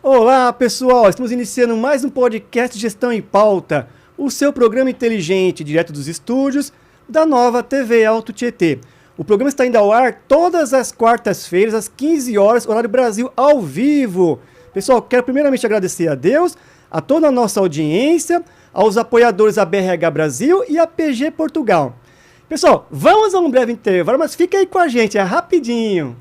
Olá, pessoal! Estamos iniciando mais um podcast Gestão em Pauta, o seu programa inteligente, direto dos estúdios da nova TV Alto Tietê. O programa está indo ao ar todas as quartas-feiras, às 15 horas, horário Brasil, ao vivo. Pessoal, quero primeiramente agradecer a Deus, a toda a nossa audiência, aos apoiadores da BRH Brasil e a PG Portugal. Pessoal, vamos a um breve intervalo, mas fica aí com a gente, é rapidinho.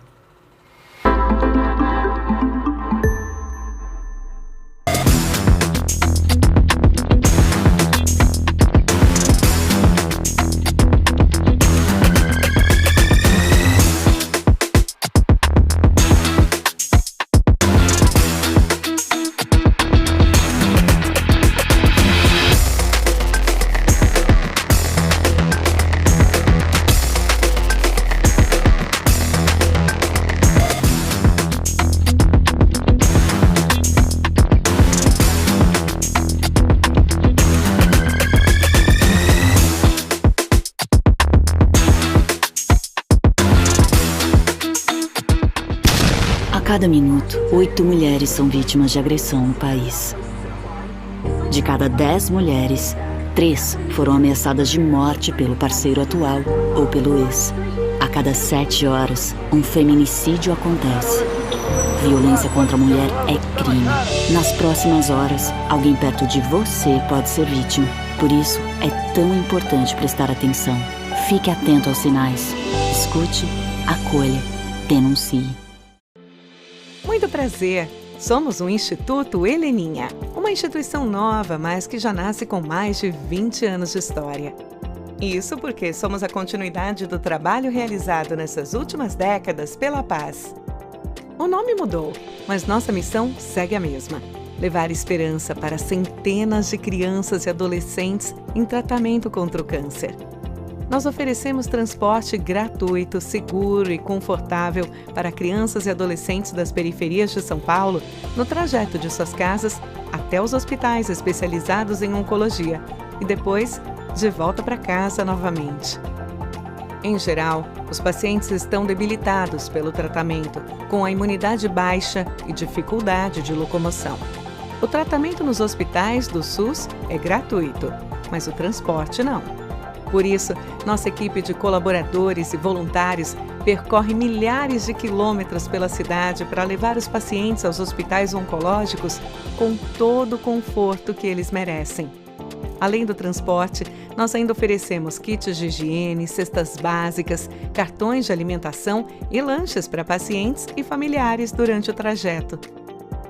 A cada minuto, 8 mulheres são vítimas de agressão no país. De cada 10 mulheres, 3 foram ameaçadas de morte pelo parceiro atual ou pelo ex. A cada 7 horas, um feminicídio acontece. Violência contra a mulher é crime. Nas próximas horas, alguém perto de você pode ser vítima. Por isso, é tão importante prestar atenção. Fique atento aos sinais. Escute, acolha, denuncie. Muito prazer! Somos o Instituto Heleninha, uma instituição nova, mas que já nasce com mais de 20 anos de história. Isso porque somos a continuidade do trabalho realizado nessas últimas décadas pela paz. O nome mudou, mas nossa missão segue a mesma: levar esperança para centenas de crianças e adolescentes em tratamento contra o câncer. Nós oferecemos transporte gratuito, seguro e confortável para crianças e adolescentes das periferias de São Paulo no trajeto de suas casas até os hospitais especializados em oncologia e depois de volta para casa novamente. Em geral, os pacientes estão debilitados pelo tratamento, com a imunidade baixa e dificuldade de locomoção. O tratamento nos hospitais do SUS é gratuito, mas o transporte não. Por isso, nossa equipe de colaboradores e voluntários percorre milhares de quilômetros pela cidade para levar os pacientes aos hospitais oncológicos com todo o conforto que eles merecem. Além do transporte, nós ainda oferecemos kits de higiene, cestas básicas, cartões de alimentação e lanches para pacientes e familiares durante o trajeto.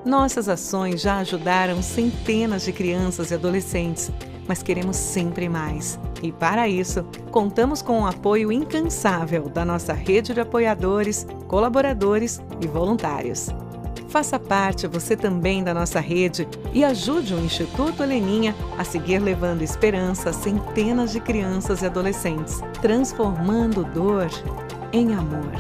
Nossas ações já ajudaram centenas de crianças e adolescentes, mas queremos sempre mais. E para isso, contamos com o apoio incansável da nossa rede de apoiadores, colaboradores e voluntários. Faça parte você também da nossa rede e ajude o Instituto Heleninha a seguir levando esperança a centenas de crianças e adolescentes, transformando dor em amor.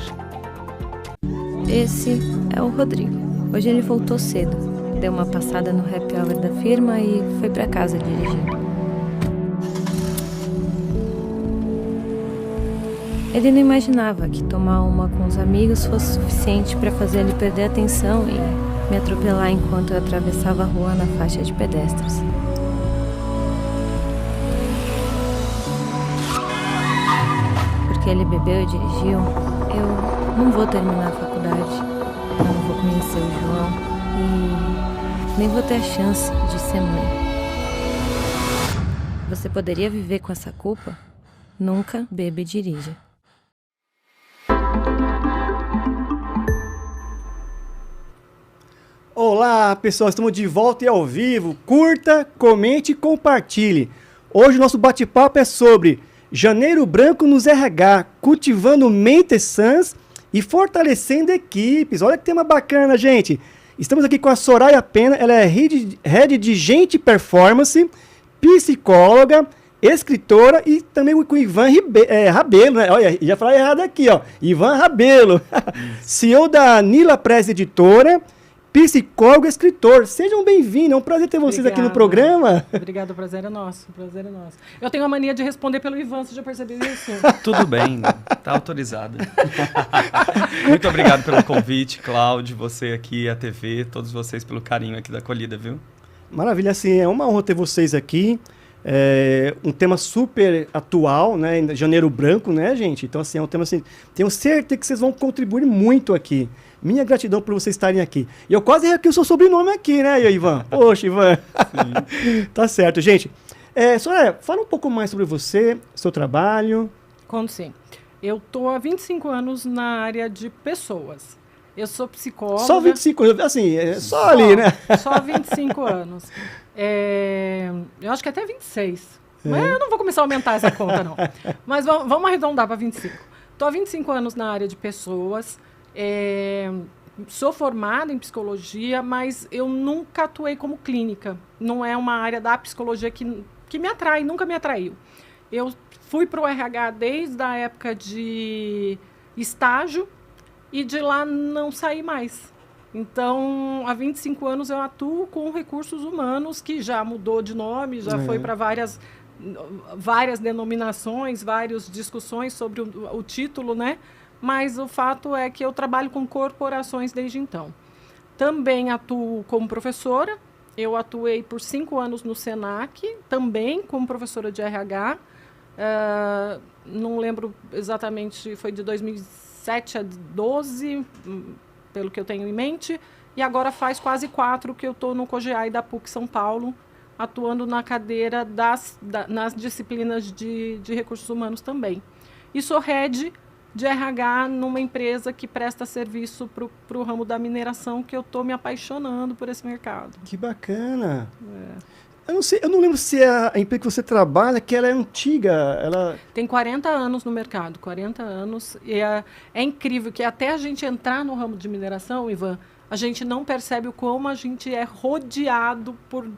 Esse é o Rodrigo. Hoje ele voltou cedo, deu uma passada no happy hour da firma e foi para casa dirigindo. Ele não imaginava que tomar uma com os amigos fosse suficiente para fazer ele perder a atenção e me atropelar enquanto eu atravessava a rua na faixa de pedestres. Porque ele bebeu e dirigiu, eu não vou terminar a faculdade, eu não vou conhecer o João e nem vou ter a chance de ser mãe. Você poderia viver com essa culpa? Nunca beba e dirija. Olá, pessoal, estamos de volta e ao vivo. Curta, comente e compartilhe. Hoje o nosso bate-papo é sobre Janeiro Branco nos RH, cultivando mentes sãs e fortalecendo equipes. Olha que tema bacana, gente. Estamos aqui com a Soraya Pena, ela é Head de Gente Performance, psicóloga, escritora e também com o Ivan Rabelo, né? Olha, já falei errado aqui, ó. Ivan Rabelo, CEO da Nila Press Editora psicólogo e escritor. Sejam bem-vindos, é um prazer ter vocês aqui no programa. Obrigado, o prazer é nosso, Eu tenho a mania de responder pelo Ivan, você já percebeu isso? Tudo bem, tá autorizado. Muito obrigado pelo convite, Cláudio, você aqui, a TV, todos vocês pelo carinho aqui da acolhida, viu? Maravilha, assim, é uma honra ter vocês aqui. Um tema super atual, né? Janeiro Branco, né, gente? Então, assim, é um tema assim, tenho certeza que vocês vão contribuir muito aqui. Minha gratidão por vocês estarem aqui. E eu quase errei o seu sobrenome aqui, né, Ivan? Poxa, Ivan. Tá certo, gente. Soraya, fala um pouco mais sobre você, seu trabalho. Conto sim. Eu tô há 25 anos na área de pessoas. Eu sou psicóloga. Só 25 anos, assim, só ali, né? Só 25 anos. Eu acho que até 26. Mas eu não vou começar a aumentar essa conta, não. Mas vamos arredondar para 25. Estou há 25 anos na área de pessoas. Sou formada em psicologia, mas eu nunca atuei como clínica. Não é uma área da psicologia que me atrai, nunca me atraiu. Eu fui para o RH desde a época de estágio e de lá não saí mais. Então, há 25 anos eu atuo com recursos humanos, que já mudou de nome, já foi para várias denominações, várias discussões sobre o título, né? Mas o fato é que eu trabalho com corporações desde então. Também atuo como professora. Eu atuei por 5 anos no SENAC, também como professora de RH. Não lembro exatamente, foi de 2007 a 2012, pelo que eu tenho em mente, e agora faz quase 4 que eu estou no COGEAI da PUC São Paulo, atuando na cadeira nas disciplinas de recursos humanos também. E sou head de RH numa empresa que presta serviço para o ramo da mineração, que eu estou me apaixonando por esse mercado. Que bacana! Eu não lembro se a empresa que você trabalha, que ela é antiga. Ela tem 40 anos no mercado, 40 anos. E é incrível que até a gente entrar no ramo de mineração, Ivan, a gente não percebe o como a gente é rodeado por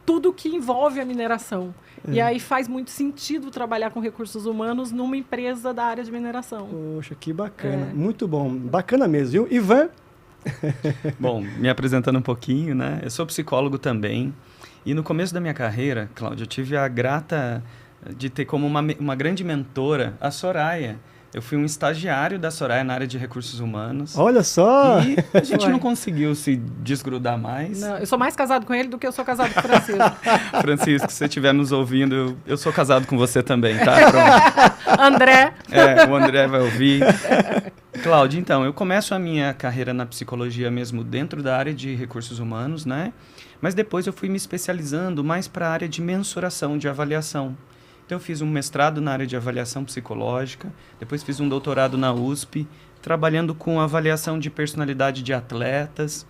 tudo que envolve a mineração. E aí faz muito sentido trabalhar com recursos humanos numa empresa da área de mineração. Poxa, que bacana. Muito bom. Bacana mesmo, viu? Ivan? Bom, me apresentando um pouquinho, né? Eu sou psicólogo também. E no começo da minha carreira, Cláudio, eu tive a grata de ter como uma grande mentora a Soraya. Eu fui um estagiário da Soraya na área de recursos humanos. Olha só! E a gente não conseguiu se desgrudar mais. Não, eu sou mais casado com ele do que eu sou casado com o Francisco. Francisco, se você estiver nos ouvindo, eu sou casado com você também, tá? Pronto. André. O André vai ouvir. Cláudio, então, eu começo a minha carreira na psicologia mesmo dentro da área de recursos humanos, né? Mas depois eu fui me especializando mais para a área de mensuração, de avaliação. Então eu fiz um mestrado na área de avaliação psicológica, depois fiz um doutorado na USP, trabalhando com avaliação de personalidade de atletas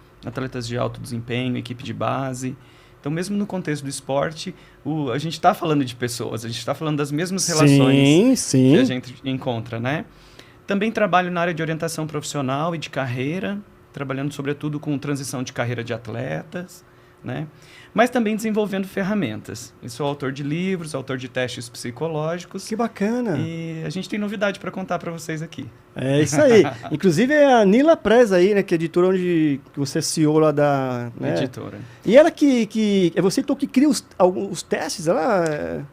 de alto desempenho, equipe de base. Então mesmo no contexto do esporte, a gente está falando de pessoas, a gente está falando das mesmas relações que a gente encontra, né? Também trabalho na área de orientação profissional e de carreira, trabalhando sobretudo com transição de carreira de atletas, né? Mas também desenvolvendo ferramentas. Eu sou autor de livros, autor de testes psicológicos. Que bacana! E a gente tem novidade para contar para vocês aqui. É isso aí. Inclusive é a Nila Prez aí, né? Que é editora onde você é CEO lá da... Né? Editora. E ela que é você que cria os testes? Ela...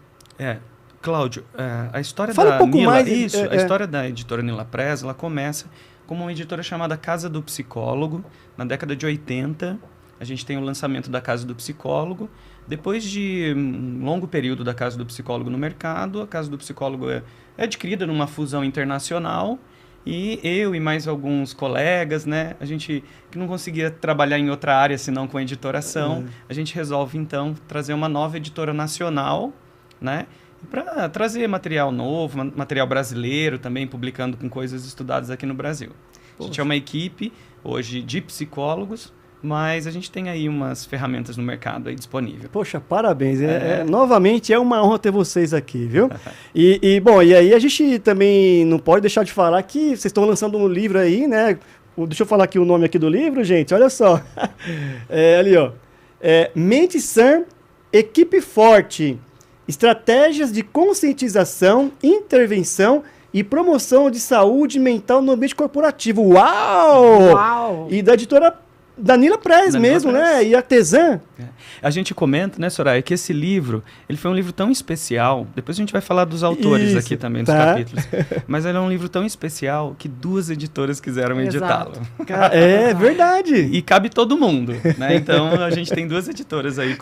Cláudio, a história Fala da um pouco Nila... mais, Isso, a história da editora Nila Prez, ela começa como uma editora chamada Casa do Psicólogo, na década de 80. A gente tem o lançamento da Casa do Psicólogo. Depois de um longo período da Casa do Psicólogo no mercado, a Casa do Psicólogo é adquirida numa fusão internacional e eu e mais alguns colegas, né, a gente que não conseguia trabalhar em outra área senão com editoração, a gente resolve então trazer uma nova editora nacional, né, para trazer material novo, material brasileiro também, publicando com coisas estudadas aqui no Brasil. A gente é uma equipe hoje de psicólogos, mas a gente tem aí umas ferramentas no mercado aí disponível. Poxa, parabéns. Novamente é uma honra ter vocês aqui, viu? Bom, e aí a gente também não pode deixar de falar que vocês estão lançando um livro aí, né? Deixa eu falar aqui o nome aqui do livro, gente. Olha só. Ali, ó. Mente Sã, Equipe Forte. Estratégias de conscientização, intervenção e promoção de saúde mental no ambiente corporativo. Uau! Uau! E da editora Danila Prez mesmo, né? E artesã. A gente comenta, né, Soraya, que esse livro, ele foi um livro tão especial, depois a gente vai falar dos autores aqui também, dos capítulos, mas ele é um livro tão especial que 2 editoras quiseram editá-lo. É verdade. E cabe todo mundo, né? Então a gente tem 2 editoras aí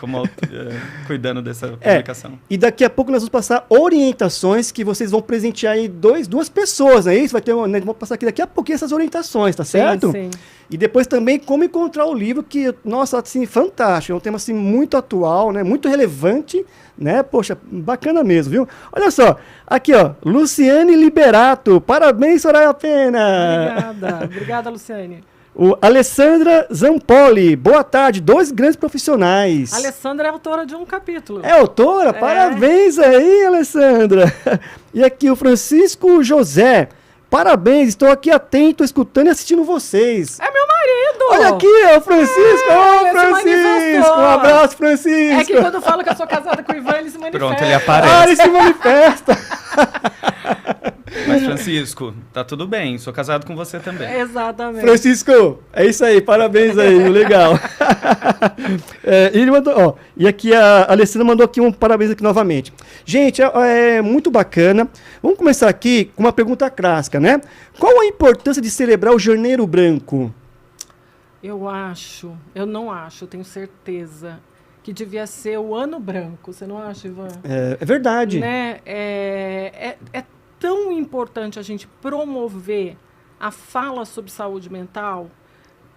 cuidando dessa publicação. E daqui a pouco nós vamos passar orientações que vocês vão presentear aí 2 pessoas, né? Isso vai ter, nós vamos passar aqui daqui a pouquinho essas orientações, tá certo? Sim. E depois também como encontrar o livro, que, nossa, assim, fantástico, é um tema assim muito atual, né? Muito relevante, né? Poxa, bacana mesmo, viu? Olha só, aqui ó, Luciane Liberato, parabéns, Soraya Pena. Obrigada, Luciane. O Alessandra Zampoli, boa tarde, 2 grandes profissionais. A Alessandra é autora de um capítulo. É autora? Parabéns aí, Alessandra. E aqui o Francisco José, parabéns, estou aqui atento, escutando e assistindo vocês. É meu marido! Olha aqui, é o Francisco! Francisco! Um abraço, Francisco! É que quando eu falo que eu sou casada com o Ivan, ele se manifesta. Pronto, ele aparece. Ele se manifesta! Mas, Francisco, tá tudo bem, sou casado com você também. Exatamente. Francisco, é isso aí, parabéns aí, legal. Ele mandou, ó, e aqui a Alessandra mandou aqui um parabéns aqui novamente. Gente, é muito bacana. Vamos começar aqui com uma pergunta clássica, né? Qual a importância de celebrar o Janeiro Branco? Eu não acho, tenho certeza que devia ser o Ano Branco. Você não acha, Ivan? É verdade. Né? É tão importante a gente promover a fala sobre saúde mental,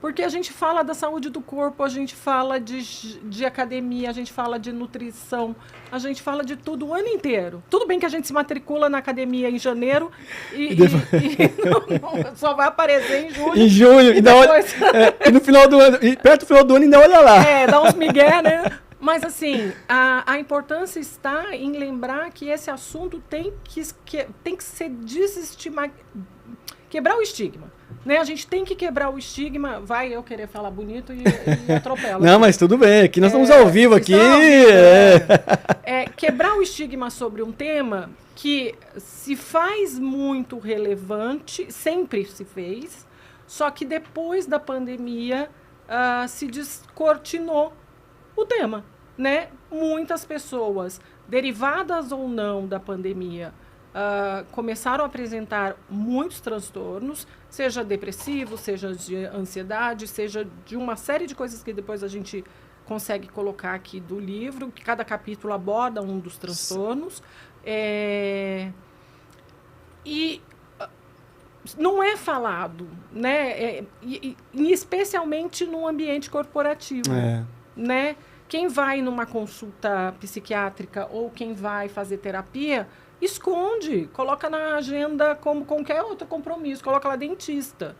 porque a gente fala da saúde do corpo, a gente fala de academia, a gente fala de nutrição, a gente fala de tudo o ano inteiro. Tudo bem que a gente se matricula na academia em janeiro e não, só vai aparecer em julho. Em junho, e depois... e no final do ano, e perto do final do ano ainda olha lá. Dá uns migué, né? Mas, assim, a importância está em lembrar que esse assunto tem que ser quebrar o estigma. Né? A gente tem que quebrar o estigma. Vai eu querer falar bonito e atropela. Não, mas tudo bem. Aqui nós estamos ao vivo aqui. Quebrar o estigma sobre um tema que se faz muito relevante, sempre se fez, só que depois da pandemia se descortinou o tema, né? Muitas pessoas, derivadas ou não da pandemia, começaram a apresentar muitos transtornos, seja depressivo, seja de ansiedade, seja de uma série de coisas que depois a gente consegue colocar aqui do livro, que cada capítulo aborda um dos transtornos. E não é falado, né? E especialmente no ambiente corporativo. Né? Quem vai numa consulta psiquiátrica ou quem vai fazer terapia, esconde, coloca na agenda como qualquer outro compromisso, coloca lá dentista.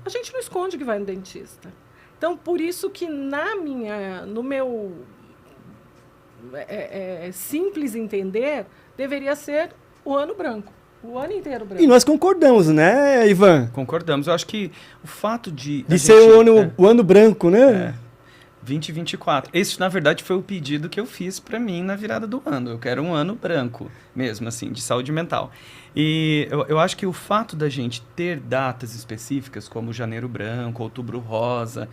A gente não esconde que vai no dentista. Então, por isso que no meu simples entender, deveria ser o Ano Branco. O ano inteiro branco. E nós concordamos, né, Ivan? Concordamos. Eu acho que o fato de ser o ano branco, né? 2024. Esse, na verdade, foi o pedido que eu fiz para mim na virada do ano. Eu quero um ano branco mesmo, assim, de saúde mental. E eu acho que o fato da gente ter datas específicas, como Janeiro Branco, Outubro Rosa,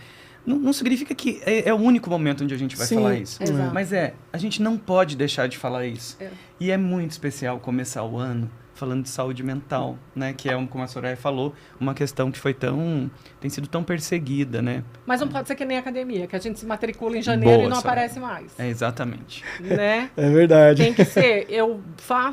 não significa que é o único momento onde a gente vai falar isso. Exato. Mas a gente não pode deixar de falar isso. E é muito especial começar o ano falando de saúde mental, né? Que é, como a Soraya falou, uma questão que tem sido tão perseguida, né? Mas não pode ser que nem a academia, que a gente se matricula em janeiro e não aparece mais. Exatamente. Né? É verdade. Tem que ser, eu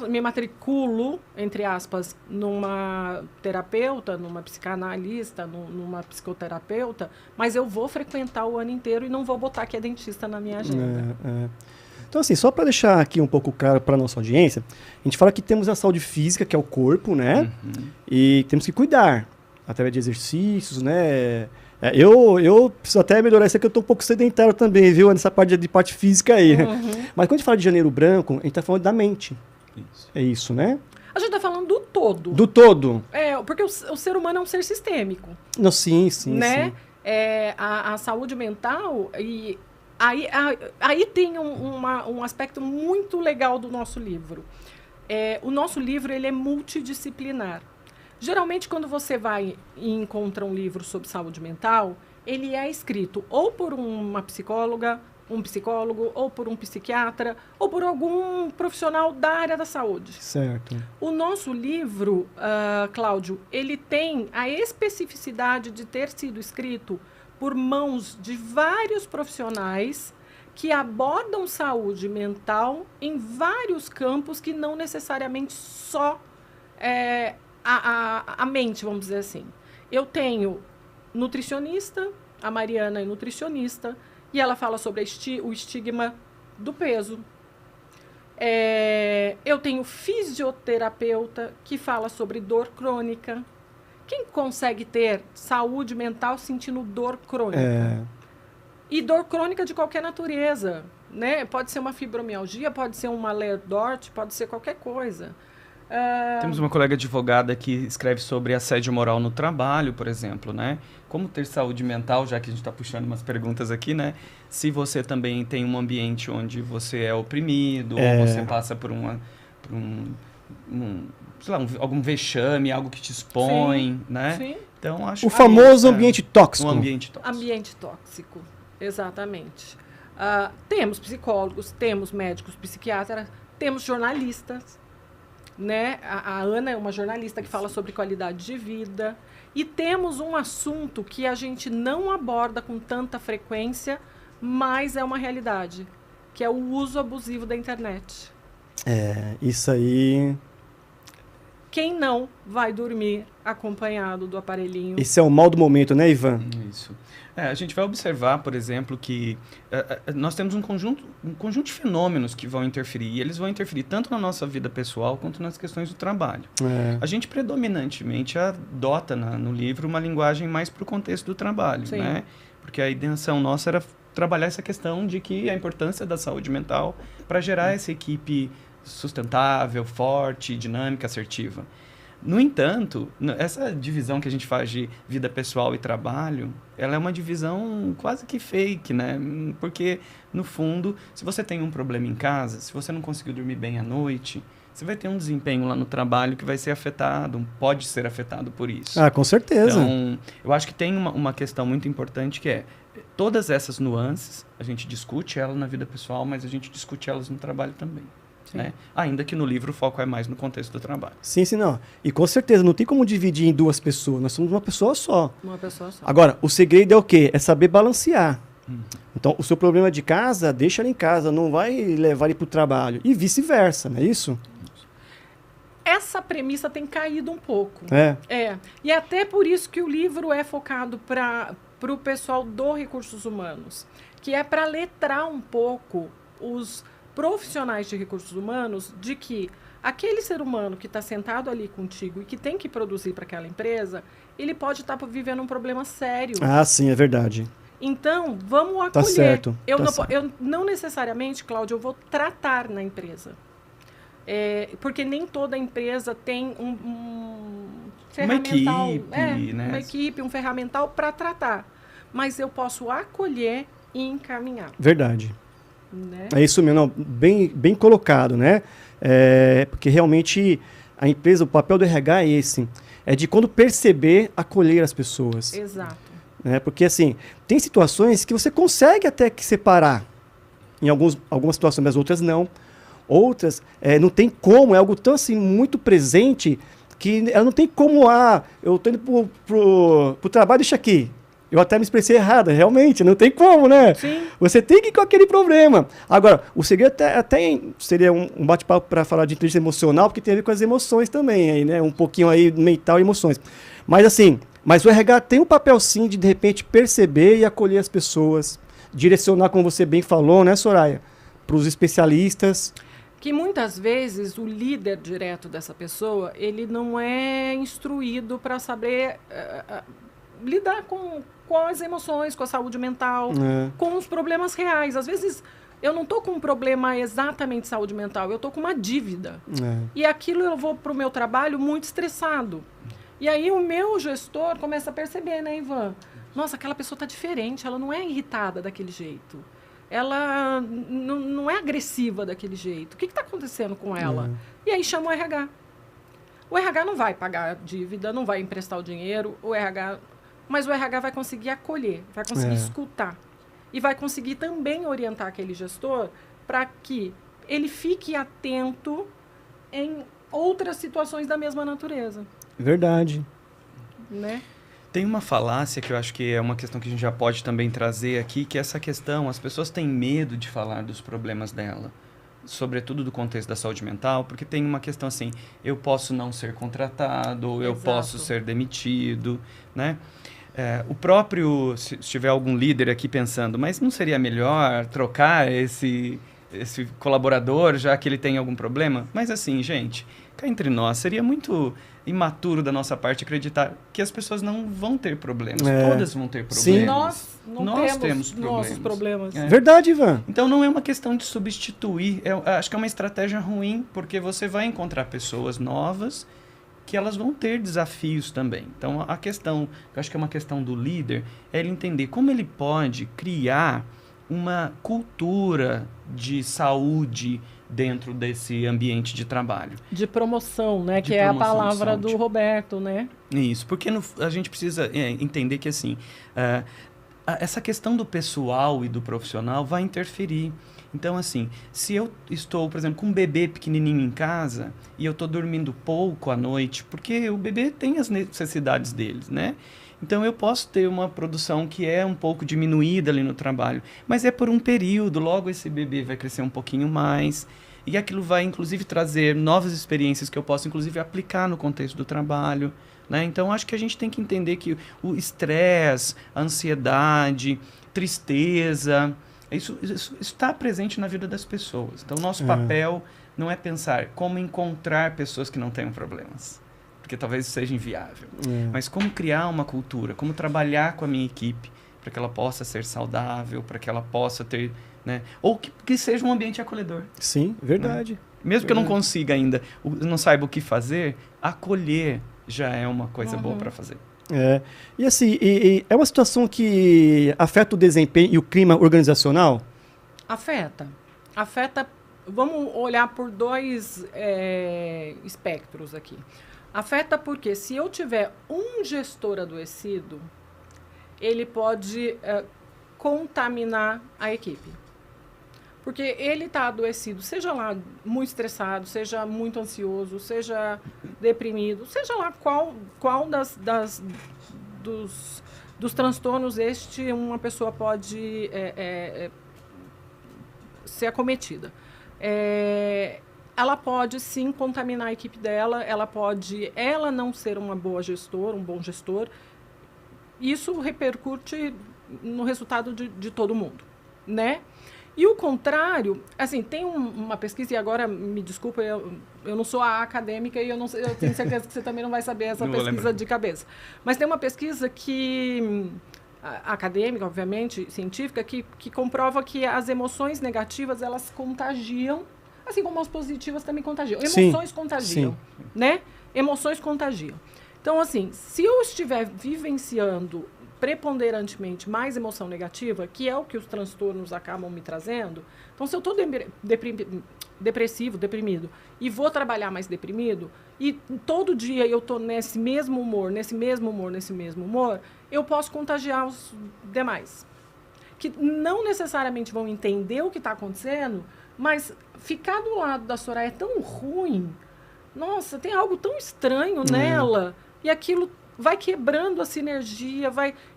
me matriculo, entre aspas, numa terapeuta, numa psicanalista, numa psicoterapeuta, mas eu vou frequentar o ano inteiro e não vou botar que é dentista na minha agenda. Então, assim, só para deixar aqui um pouco claro para a nossa audiência, a gente fala que temos a saúde física, que é o corpo, né? E temos que cuidar através de exercícios, né? Eu preciso até melhorar isso aqui, eu estou um pouco sedentário também, viu? Nessa parte de parte física aí. Mas quando a gente fala de Janeiro Branco, a gente está falando da mente. Isso. É isso, né? A gente está falando do todo. Do todo. Porque o ser humano é um ser sistêmico. Não, sim. Né? A saúde mental e... Aí tem um aspecto muito legal do nosso livro. O nosso livro ele é multidisciplinar. Geralmente, quando você vai e encontra um livro sobre saúde mental, ele é escrito ou por uma psicóloga, um psicólogo, ou por um psiquiatra, ou por algum profissional da área da saúde. Certo. O nosso livro, Cláudio, ele tem a especificidade de ter sido escrito por mãos de vários profissionais que abordam saúde mental em vários campos que não necessariamente só a mente, vamos dizer assim. Eu tenho nutricionista, a Mariana é nutricionista, e ela fala sobre o estigma do peso. Eu tenho fisioterapeuta que fala sobre dor crônica. Quem consegue ter saúde mental sentindo dor crônica? E dor crônica de qualquer natureza, né? Pode ser uma fibromialgia, pode ser uma lerdorte, pode ser qualquer coisa. Temos uma colega advogada que escreve sobre assédio moral no trabalho, por exemplo, né? Como ter saúde mental, já que a gente está puxando umas perguntas aqui, né? Se você também tem um ambiente onde você é oprimido, ou você passa por algum vexame, algo que te expõe, né? Sim. Então, acho O famoso ambiente tóxico. Um ambiente tóxico. Ambiente tóxico, exatamente. Temos psicólogos, temos médicos psiquiatras, temos jornalistas, né? A Ana é uma jornalista que fala sobre qualidade de vida. E temos um assunto que a gente não aborda com tanta frequência, mas é uma realidade, que é o uso abusivo da internet. Isso aí... Quem não vai dormir acompanhado do aparelhinho? Esse é o mal do momento, né, Ivan? Isso. A gente vai observar, por exemplo, que nós temos um conjunto de fenômenos que vão interferir. E eles vão interferir tanto na nossa vida pessoal quanto nas questões do trabalho. A gente predominantemente adota no livro uma linguagem mais para o contexto do trabalho, né? Porque a intenção nossa era trabalhar essa questão de que a importância da saúde mental para gerar essa equipe sustentável, forte, dinâmica, assertiva. No entanto, essa divisão que a gente faz de vida pessoal e trabalho, ela é uma divisão quase que fake, né? Porque, no fundo, se você tem um problema em casa, se você não conseguiu dormir bem à noite, você vai ter um desempenho lá no trabalho que vai ser afetado, pode ser afetado por isso. Com certeza. Então, eu acho que tem uma questão muito importante que é, todas essas nuances, a gente discute elas na vida pessoal, mas a gente discute elas no trabalho também. Né? Ainda que no livro o foco é mais no contexto do trabalho. Sim, não. E com certeza, não tem como dividir em duas pessoas. Nós somos uma pessoa só. Uma pessoa só. Agora, o segredo é o quê? É saber balancear. Então, o seu problema de casa, deixa ele em casa, não vai levar ele para o trabalho. E vice-versa, não é isso? Essa premissa tem caído um pouco. E até por isso que o livro é focado para o pessoal do Recursos Humanos, que é para letrar um pouco os profissionais de recursos humanos de que aquele ser humano que está sentado ali contigo e que tem que produzir para aquela empresa, ele pode estar vivendo um problema sério. Sim, é verdade. Então, vamos acolher. Tá certo. Eu não necessariamente, Cláudio, eu vou tratar na empresa. Porque nem toda empresa tem um ferramental. Uma equipe, um ferramental para tratar. Mas eu posso acolher e encaminhar. Verdade. Né? É isso mesmo, bem colocado, né? Porque realmente a empresa, o papel do RH é esse, é de quando perceber, acolher as pessoas. Exato. Né? Porque assim, tem situações que você consegue até que separar, em algumas situações, mas outras não. Outras, não tem como, é algo tão assim, muito presente, que ela não tem como, eu tô indo pro trabalho, deixa aqui. Eu até me expressei errado, realmente, não tem como, né? Sim. Você tem que ir com aquele problema. Agora, o segredo até seria um bate-papo para falar de inteligência emocional, porque tem a ver com as emoções também, aí, né? Um pouquinho aí mental e emoções. Mas assim, o RH tem um papel sim de repente perceber e acolher as pessoas, direcionar, como você bem falou, né, Soraya? Para os especialistas. Que muitas vezes o líder direto dessa pessoa, ele não é instruído para saber lidar com as emoções, com a saúde mental, com os problemas reais. Às vezes, eu não estou com um problema exatamente de saúde mental, eu estou com uma dívida. E aquilo eu vou para o meu trabalho muito estressado. E aí o meu gestor começa a perceber, né, Ivan? Nossa, aquela pessoa está diferente, ela não é irritada daquele jeito. Ela não é agressiva daquele jeito. O que está acontecendo com ela? E aí chama o RH. O RH não vai pagar a dívida, não vai emprestar o dinheiro, o RH mas o RH vai conseguir acolher, vai conseguir escutar. E vai conseguir também orientar aquele gestor para que ele fique atento em outras situações da mesma natureza. Verdade. Né? Tem uma falácia que eu acho que é uma questão que a gente já pode também trazer aqui, que é essa questão, as pessoas têm medo de falar dos problemas dela, sobretudo do contexto da saúde mental, porque tem uma questão assim, eu posso não ser contratado, ou eu posso ser demitido, né? O próprio, se tiver algum líder aqui pensando, mas não seria melhor trocar esse colaborador, já que ele tem algum problema? Mas assim, gente, cá entre nós, seria muito imaturo da nossa parte acreditar que as pessoas não vão ter problemas. Todas vão ter problemas. Sim. Nós não temos nossos problemas. Verdade, Ivan. Então não é uma questão de substituir, acho que é uma estratégia ruim, porque você vai encontrar pessoas novas que elas vão ter desafios também. Então a questão, eu acho que é uma questão do líder, é ele entender como ele pode criar uma cultura de saúde dentro desse ambiente de trabalho. De promoção, né? De que é a promoção, palavra do saúde. Roberto, né? Isso, porque a gente precisa entender que assim, essa questão do pessoal e do profissional vai interferir. Então, assim, se eu estou, por exemplo, com um bebê pequenininho em casa e eu estou dormindo pouco à noite, porque o bebê tem as necessidades deles, né? Então, eu posso ter uma produção que é um pouco diminuída ali no trabalho, mas é por um período, logo esse bebê vai crescer um pouquinho mais e aquilo vai, inclusive, trazer novas experiências que eu posso, inclusive, aplicar no contexto do trabalho, né? Então, acho que a gente tem que entender que o estresse, a ansiedade, tristeza... Isso está presente na vida das pessoas. Então, nosso papel não é pensar como encontrar pessoas que não tenham problemas, porque talvez isso seja inviável. Mas como criar uma cultura, como trabalhar com a minha equipe para que ela possa ser saudável, para que ela possa ter... né? Ou que seja um ambiente acolhedor. Sim, verdade. Né? Mesmo que eu não consiga ainda, não saiba o que fazer, acolher já é uma coisa boa para fazer. E assim, é uma situação que afeta o desempenho e o clima organizacional? Afeta. Vamos olhar por dois espectros aqui. Afeta porque se eu tiver um gestor adoecido, ele pode contaminar a equipe. Porque ele está adoecido, seja lá muito estressado, seja muito ansioso, seja deprimido, seja lá qual dos transtornos uma pessoa pode ser acometida. Ela pode, sim, contaminar a equipe dela, ela não ser uma boa gestora, um bom gestor. Isso repercute no resultado de todo mundo, né? E o contrário, assim, tem uma pesquisa, e agora, me desculpa, eu não sou a acadêmica e eu tenho certeza que você também não vai saber essa pesquisa de cabeça. Mas tem uma pesquisa acadêmica, obviamente, científica, que comprova que as emoções negativas, elas contagiam, assim como as positivas também contagiam. Emoções contagiam, né? Emoções contagiam. Então, assim, se eu estiver vivenciando preponderantemente mais emoção negativa, que é o que os transtornos acabam me trazendo. Então, se eu estou depressivo, deprimido, e vou trabalhar mais deprimido, e todo dia eu estou nesse mesmo humor, eu posso contagiar os demais. Que não necessariamente vão entender o que está acontecendo, mas ficar do lado da Soraya é tão ruim. Nossa, tem algo tão estranho nela, e aquilo vai quebrando a sinergia,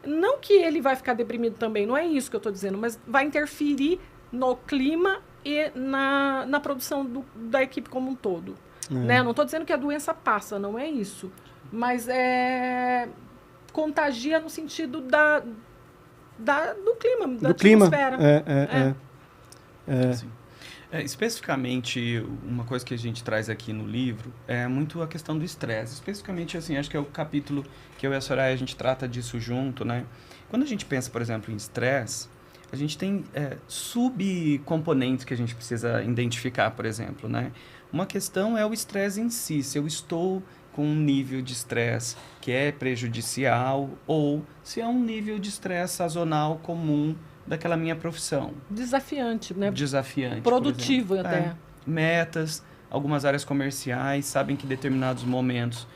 não que ele vai ficar deprimido também, não é isso que eu estou dizendo, mas vai interferir no clima e na produção da equipe como um todo. Né? Não estou dizendo que a doença passa, não é isso, mas contagia no sentido do clima, da atmosfera. Sim. Especificamente, uma coisa que a gente traz aqui no livro é muito a questão do estresse. Especificamente, assim, acho que é o capítulo que eu e a Soraya, a gente trata disso junto, né? Quando a gente pensa, por exemplo, em estresse, a gente tem subcomponentes que a gente precisa identificar, por exemplo, né? Uma questão é o estresse em si, se eu estou com um nível de estresse que é prejudicial ou se é um nível de estresse sazonal comum daquela minha profissão. Desafiante, né? Desafiante. Produtivo até. Metas, algumas áreas comerciais sabem que em determinados momentos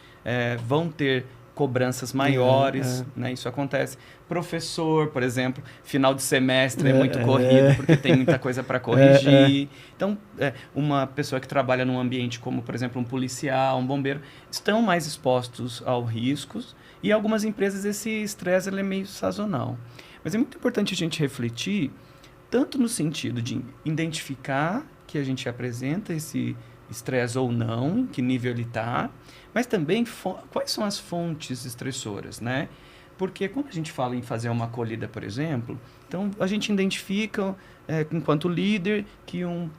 vão ter cobranças maiores, né? Isso acontece. Professor, por exemplo, final de semestre é muito corrido porque tem muita coisa para corrigir. Então, uma pessoa que trabalha num ambiente como, por exemplo, um policial, um bombeiro, estão mais expostos aos riscos, e algumas empresas esse estresse ele é meio sazonal. Mas é muito importante a gente refletir tanto no sentido de identificar que a gente apresenta esse estresse ou não, em que nível ele está, mas também quais são as fontes estressoras, né? Porque quando a gente fala em fazer uma acolhida, por exemplo, então a gente identifica, enquanto líder, que um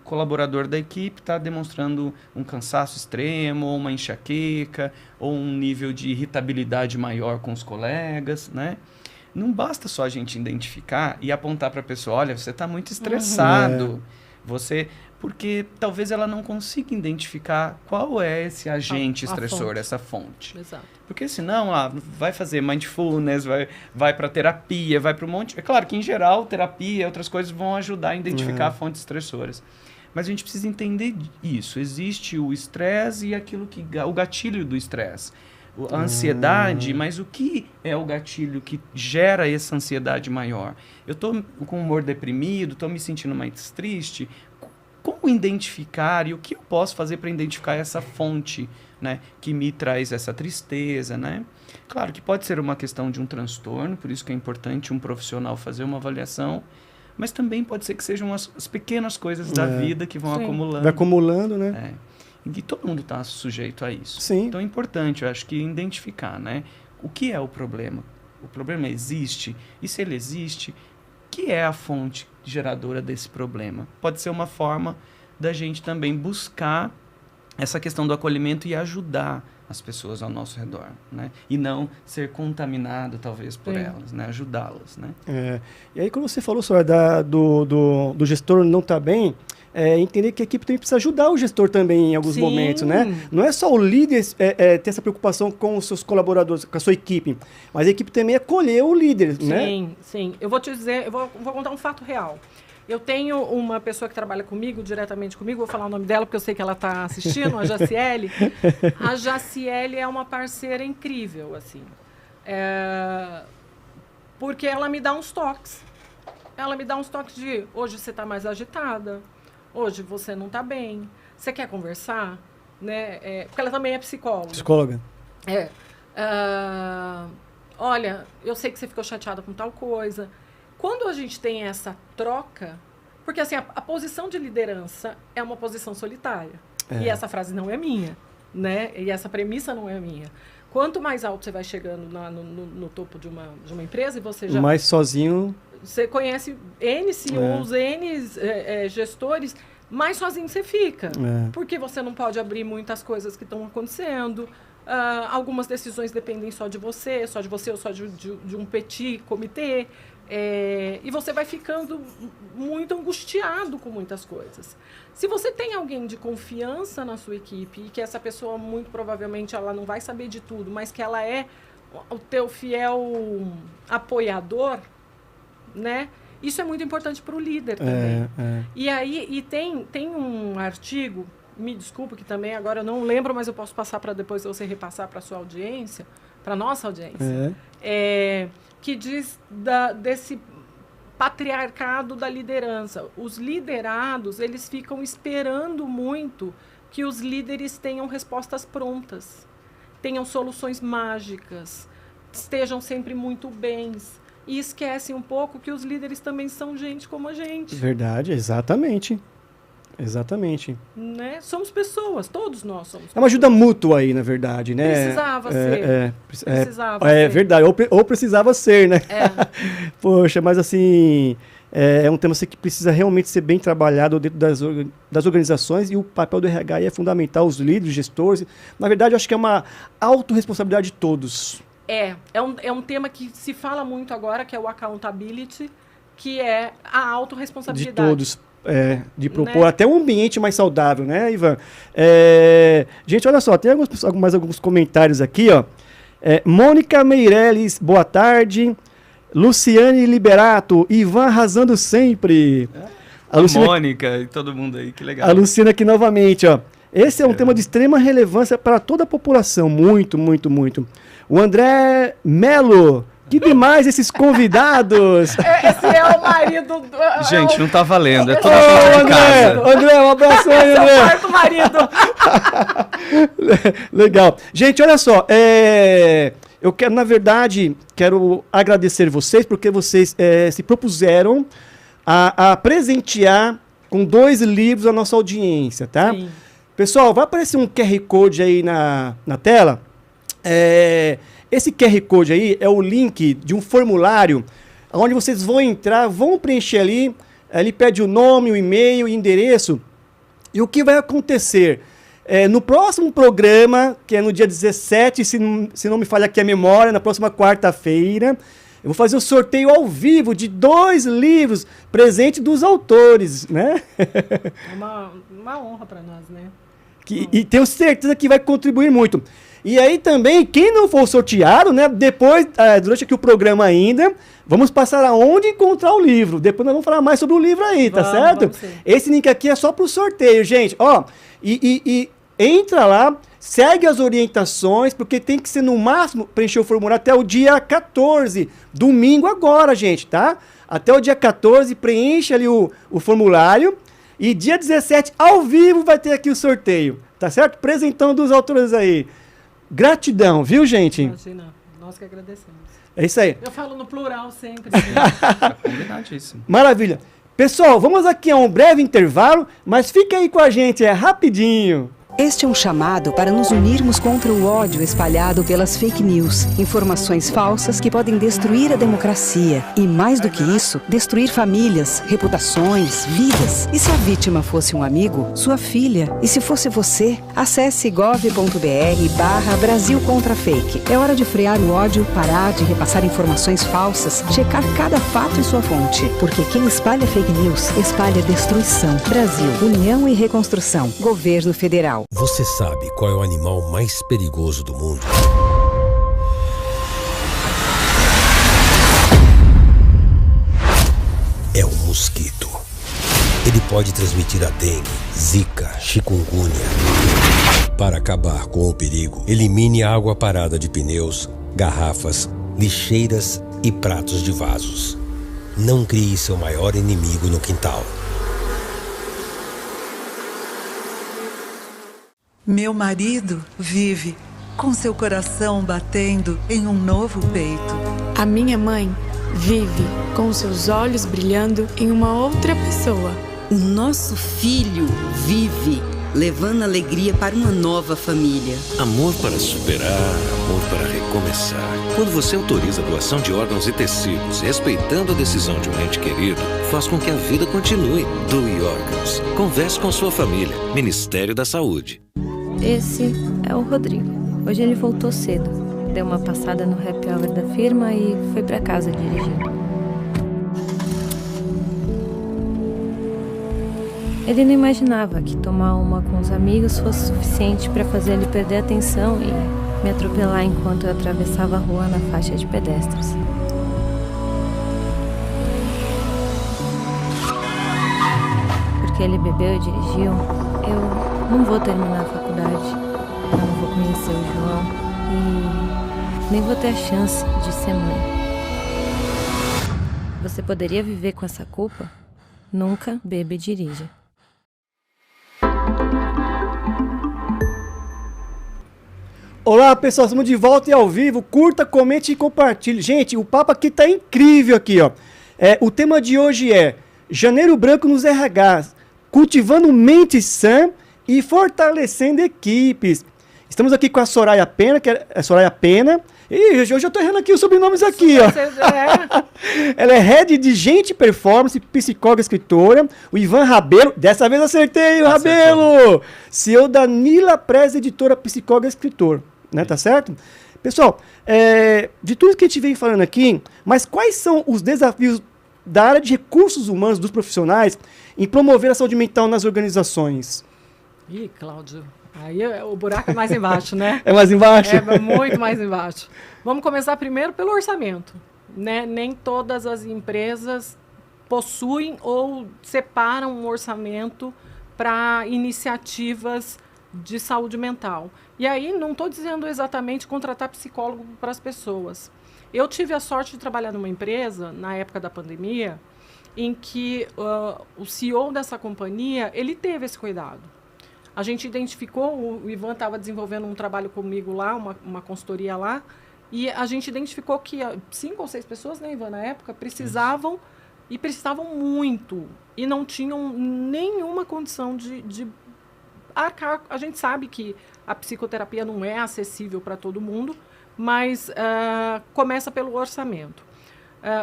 colaborador da equipe está demonstrando um cansaço extremo, ou uma enxaqueca, ou um nível de irritabilidade maior com os colegas, né? Não basta só a gente identificar e apontar para a pessoa, olha, você está muito estressado, porque talvez ela não consiga identificar qual é esse agente estressor, essa fonte. Exato. Porque senão, vai fazer mindfulness, vai para terapia, vai para um monte... É claro que, em geral, terapia e outras coisas vão ajudar a identificar fontes estressoras. Mas a gente precisa entender isso. Existe o estresse e o gatilho do estresse. A ansiedade, mas o que é o gatilho que gera essa ansiedade maior? Eu estou com humor deprimido, estou me sentindo mais triste. Como identificar e o que eu posso fazer para identificar essa fonte, né, que me traz essa tristeza, né? Claro que pode ser uma questão de um transtorno, por isso que é importante um profissional fazer uma avaliação, mas também pode ser que sejam as pequenas coisas da vida que vão acumulando. Vai acumulando, né? E que todo mundo está sujeito a isso. Sim. Então é importante, eu acho que identificar, né? O que é o problema? O problema existe? E se ele existe, que é a fonte geradora desse problema? Pode ser uma forma da gente também buscar essa questão do acolhimento e ajudar as pessoas ao nosso redor, né? E não ser contaminado, talvez, por elas, né? Ajudá-las, né? E aí, quando você falou, Soraya, do gestor não estar bem, entender que a equipe também precisa ajudar o gestor também em alguns momentos, né? Não é só o líder ter essa preocupação com os seus colaboradores, com a sua equipe, mas a equipe também acolher o líder, né? Sim. Eu vou te dizer, eu vou contar um fato real. Eu tenho uma pessoa que trabalha comigo, diretamente comigo, vou falar o nome dela porque eu sei que ela está assistindo, a Jaciele. A Jaciele é uma parceira incrível, assim. Porque ela me dá uns toques. Ela me dá uns toques de, hoje você está mais agitada, hoje você não está bem, você quer conversar? Né? Porque ela também é psicóloga. Psicóloga. Olha, eu sei que você ficou chateada com tal coisa. Quando a gente tem essa troca, porque assim, a posição de liderança é uma posição solitária. E essa frase não é minha, né? E essa premissa não é minha. Quanto mais alto você vai chegando no topo de uma empresa e você já... Mais sozinho... Você conhece N CEOs, N gestores, mais sozinho você fica. Porque você não pode abrir muitas coisas que estão acontecendo. Algumas decisões dependem só de você ou só de um petit comitê. E você vai ficando muito angustiado com muitas coisas. Se você tem alguém de confiança na sua equipe e que essa pessoa, muito provavelmente, ela não vai saber de tudo, mas que ela é o teu fiel apoiador, né? Isso é muito importante para o líder também. E aí tem um artigo, me desculpa que também agora eu não lembro, mas eu posso passar para depois você repassar para a sua audiência, para a nossa audiência, que diz desse patriarcado da liderança. Os liderados, eles ficam esperando muito que os líderes tenham respostas prontas, tenham soluções mágicas, estejam sempre muito bens. E esquecem um pouco que os líderes também são gente como a gente. Verdade, exatamente. Exatamente. Né? Somos pessoas, todos nós somos pessoas. É uma ajuda mútua aí, na verdade, né? Precisava ser. Precisava ser. É verdade, ou precisava ser, né? Poxa, mas assim, é um tema que precisa realmente ser bem trabalhado dentro das organizações, e o papel do RH é fundamental, os líderes, os gestores. Na verdade, eu acho que é uma autorresponsabilidade de todos. É um tema que se fala muito agora, que é o accountability, que é a autorresponsabilidade. De todos. De propor até um ambiente mais saudável, né, Ivan? Gente, olha só, tem mais alguns comentários aqui, ó. Mônica Meirelles, boa tarde. Luciane Liberato, Ivan arrasando sempre. A Luciana, Mônica e todo mundo aí, que legal. A Luciana aqui novamente, ó. Esse é um tema de extrema relevância para toda a população. Muito, muito, muito. O André Melo. Que demais esses convidados! Esse é o marido do... Gente, não tá valendo. É Ô, toda gente de casa. André, um abraço aí, Esse é o André. quarto marido. Legal. Gente, olha só. Eu quero, na verdade, quero agradecer vocês, porque vocês se propuseram a presentear com 2 livros a nossa audiência, tá? Sim. Pessoal, vai aparecer um QR Code aí na tela. Esse QR Code aí é o link de um formulário onde vocês vão entrar, vão preencher ali, ele pede o nome, o e-mail, o endereço. E o que vai acontecer? No próximo programa, que é no dia 17, se não me falha aqui a memória, na próxima quarta-feira, eu vou fazer o sorteio ao vivo de 2 livros, presente dos autores, né? É uma honra para nós, né? E tenho certeza que vai contribuir muito. E aí também, quem não for sorteado, né, depois, durante aqui o programa ainda, vamos passar aonde encontrar o livro. Depois nós vamos falar mais sobre o livro aí, tá certo? Vamos sim. Esse link aqui é só pro sorteio, gente. Ó, e entra lá, segue as orientações, porque tem que ser no máximo preencher o formulário até o dia 14, domingo agora, gente, tá? Até o dia 14, preenche ali o formulário. E dia 17, ao vivo, vai ter aqui o sorteio, tá certo? Presentão dos autores aí. Gratidão, viu, gente? Imagina, nós que agradecemos. É isso aí. Eu falo no plural sempre. Tá combinadíssimo. Maravilha. Pessoal, vamos aqui a um breve intervalo, mas fica aí com a gente, é rapidinho. Este é um chamado para nos unirmos contra o ódio espalhado pelas fake news, informações falsas que podem destruir a democracia e, mais do que isso, destruir famílias, reputações, vidas. E se a vítima fosse um amigo, sua filha? E se fosse você? Acesse gov.br/Brasil contra Fake. É hora de frear o ódio, parar de repassar informações falsas, checar cada fato e sua fonte. Porque quem espalha fake news, espalha destruição. Brasil, União e Reconstrução. Governo Federal. Você sabe qual é o animal mais perigoso do mundo? É o mosquito. Ele pode transmitir a dengue, zika, chikungunya. Para acabar com o perigo, elimine a água parada de pneus, garrafas, lixeiras e pratos de vasos. Não crie seu maior inimigo no quintal. Meu marido vive com seu coração batendo em um novo peito. A minha mãe vive com seus olhos brilhando em uma outra pessoa. O nosso filho vive levando alegria para uma nova família. Amor para superar, amor para recomeçar. Quando você autoriza a doação de órgãos e tecidos, respeitando a decisão de um ente querido, faz com que a vida continue. Doe órgãos. Converse com sua família. Ministério da Saúde. Esse é o Rodrigo. Hoje ele voltou cedo. Deu uma passada no happy hour da firma e foi pra casa dirigindo. Ele não imaginava que tomar uma com os amigos fosse suficiente para fazer ele perder a atenção e me atropelar enquanto eu atravessava a rua na faixa de pedestres. Porque ele bebeu e dirigiu, eu não vou terminar a faculdade, eu não vou conhecer o João e nem vou ter a chance de ser mãe. Você poderia viver com essa culpa? Nunca beba e dirija. Olá, pessoal, estamos de volta e ao vivo. Curta, comente e compartilhe. Gente, o papo aqui tá incrível aqui, ó. O tema de hoje é Janeiro Branco nos RH, cultivando mente sã e fortalecendo equipes. Estamos aqui com a Soraya Pena, que é a Soraya Pena. E hoje eu tô errando aqui os sobrenomes aqui, ó. Ela é Head de Gente Performance, psicóloga e escritora. O Ivan Rabelo, dessa vez acertei o Rabelo. CEO da Nila Press, editora, psicóloga e escritor. Né, tá certo? Pessoal, de tudo que a gente vem falando aqui, mas quais são os desafios da área de recursos humanos dos profissionais em promover a saúde mental nas organizações? Ih, Cláudio, aí o buraco é mais embaixo, né? É mais embaixo? É muito mais embaixo. Vamos começar primeiro pelo orçamento, né? Nem todas as empresas possuem ou separam um orçamento para iniciativas de saúde mental. E aí não estou dizendo exatamente contratar psicólogo para as pessoas. Eu tive a sorte de trabalhar numa empresa, na época da pandemia, em que o CEO dessa companhia, ele teve esse cuidado. A gente identificou, o Ivan estava desenvolvendo um trabalho comigo lá, uma consultoria lá, e a gente identificou que 5 ou 6 pessoas, né, Ivan, na época, precisavam, e precisavam muito, e não tinham nenhuma condição de arcar. A gente sabe que a psicoterapia não é acessível para todo mundo, mas começa pelo orçamento.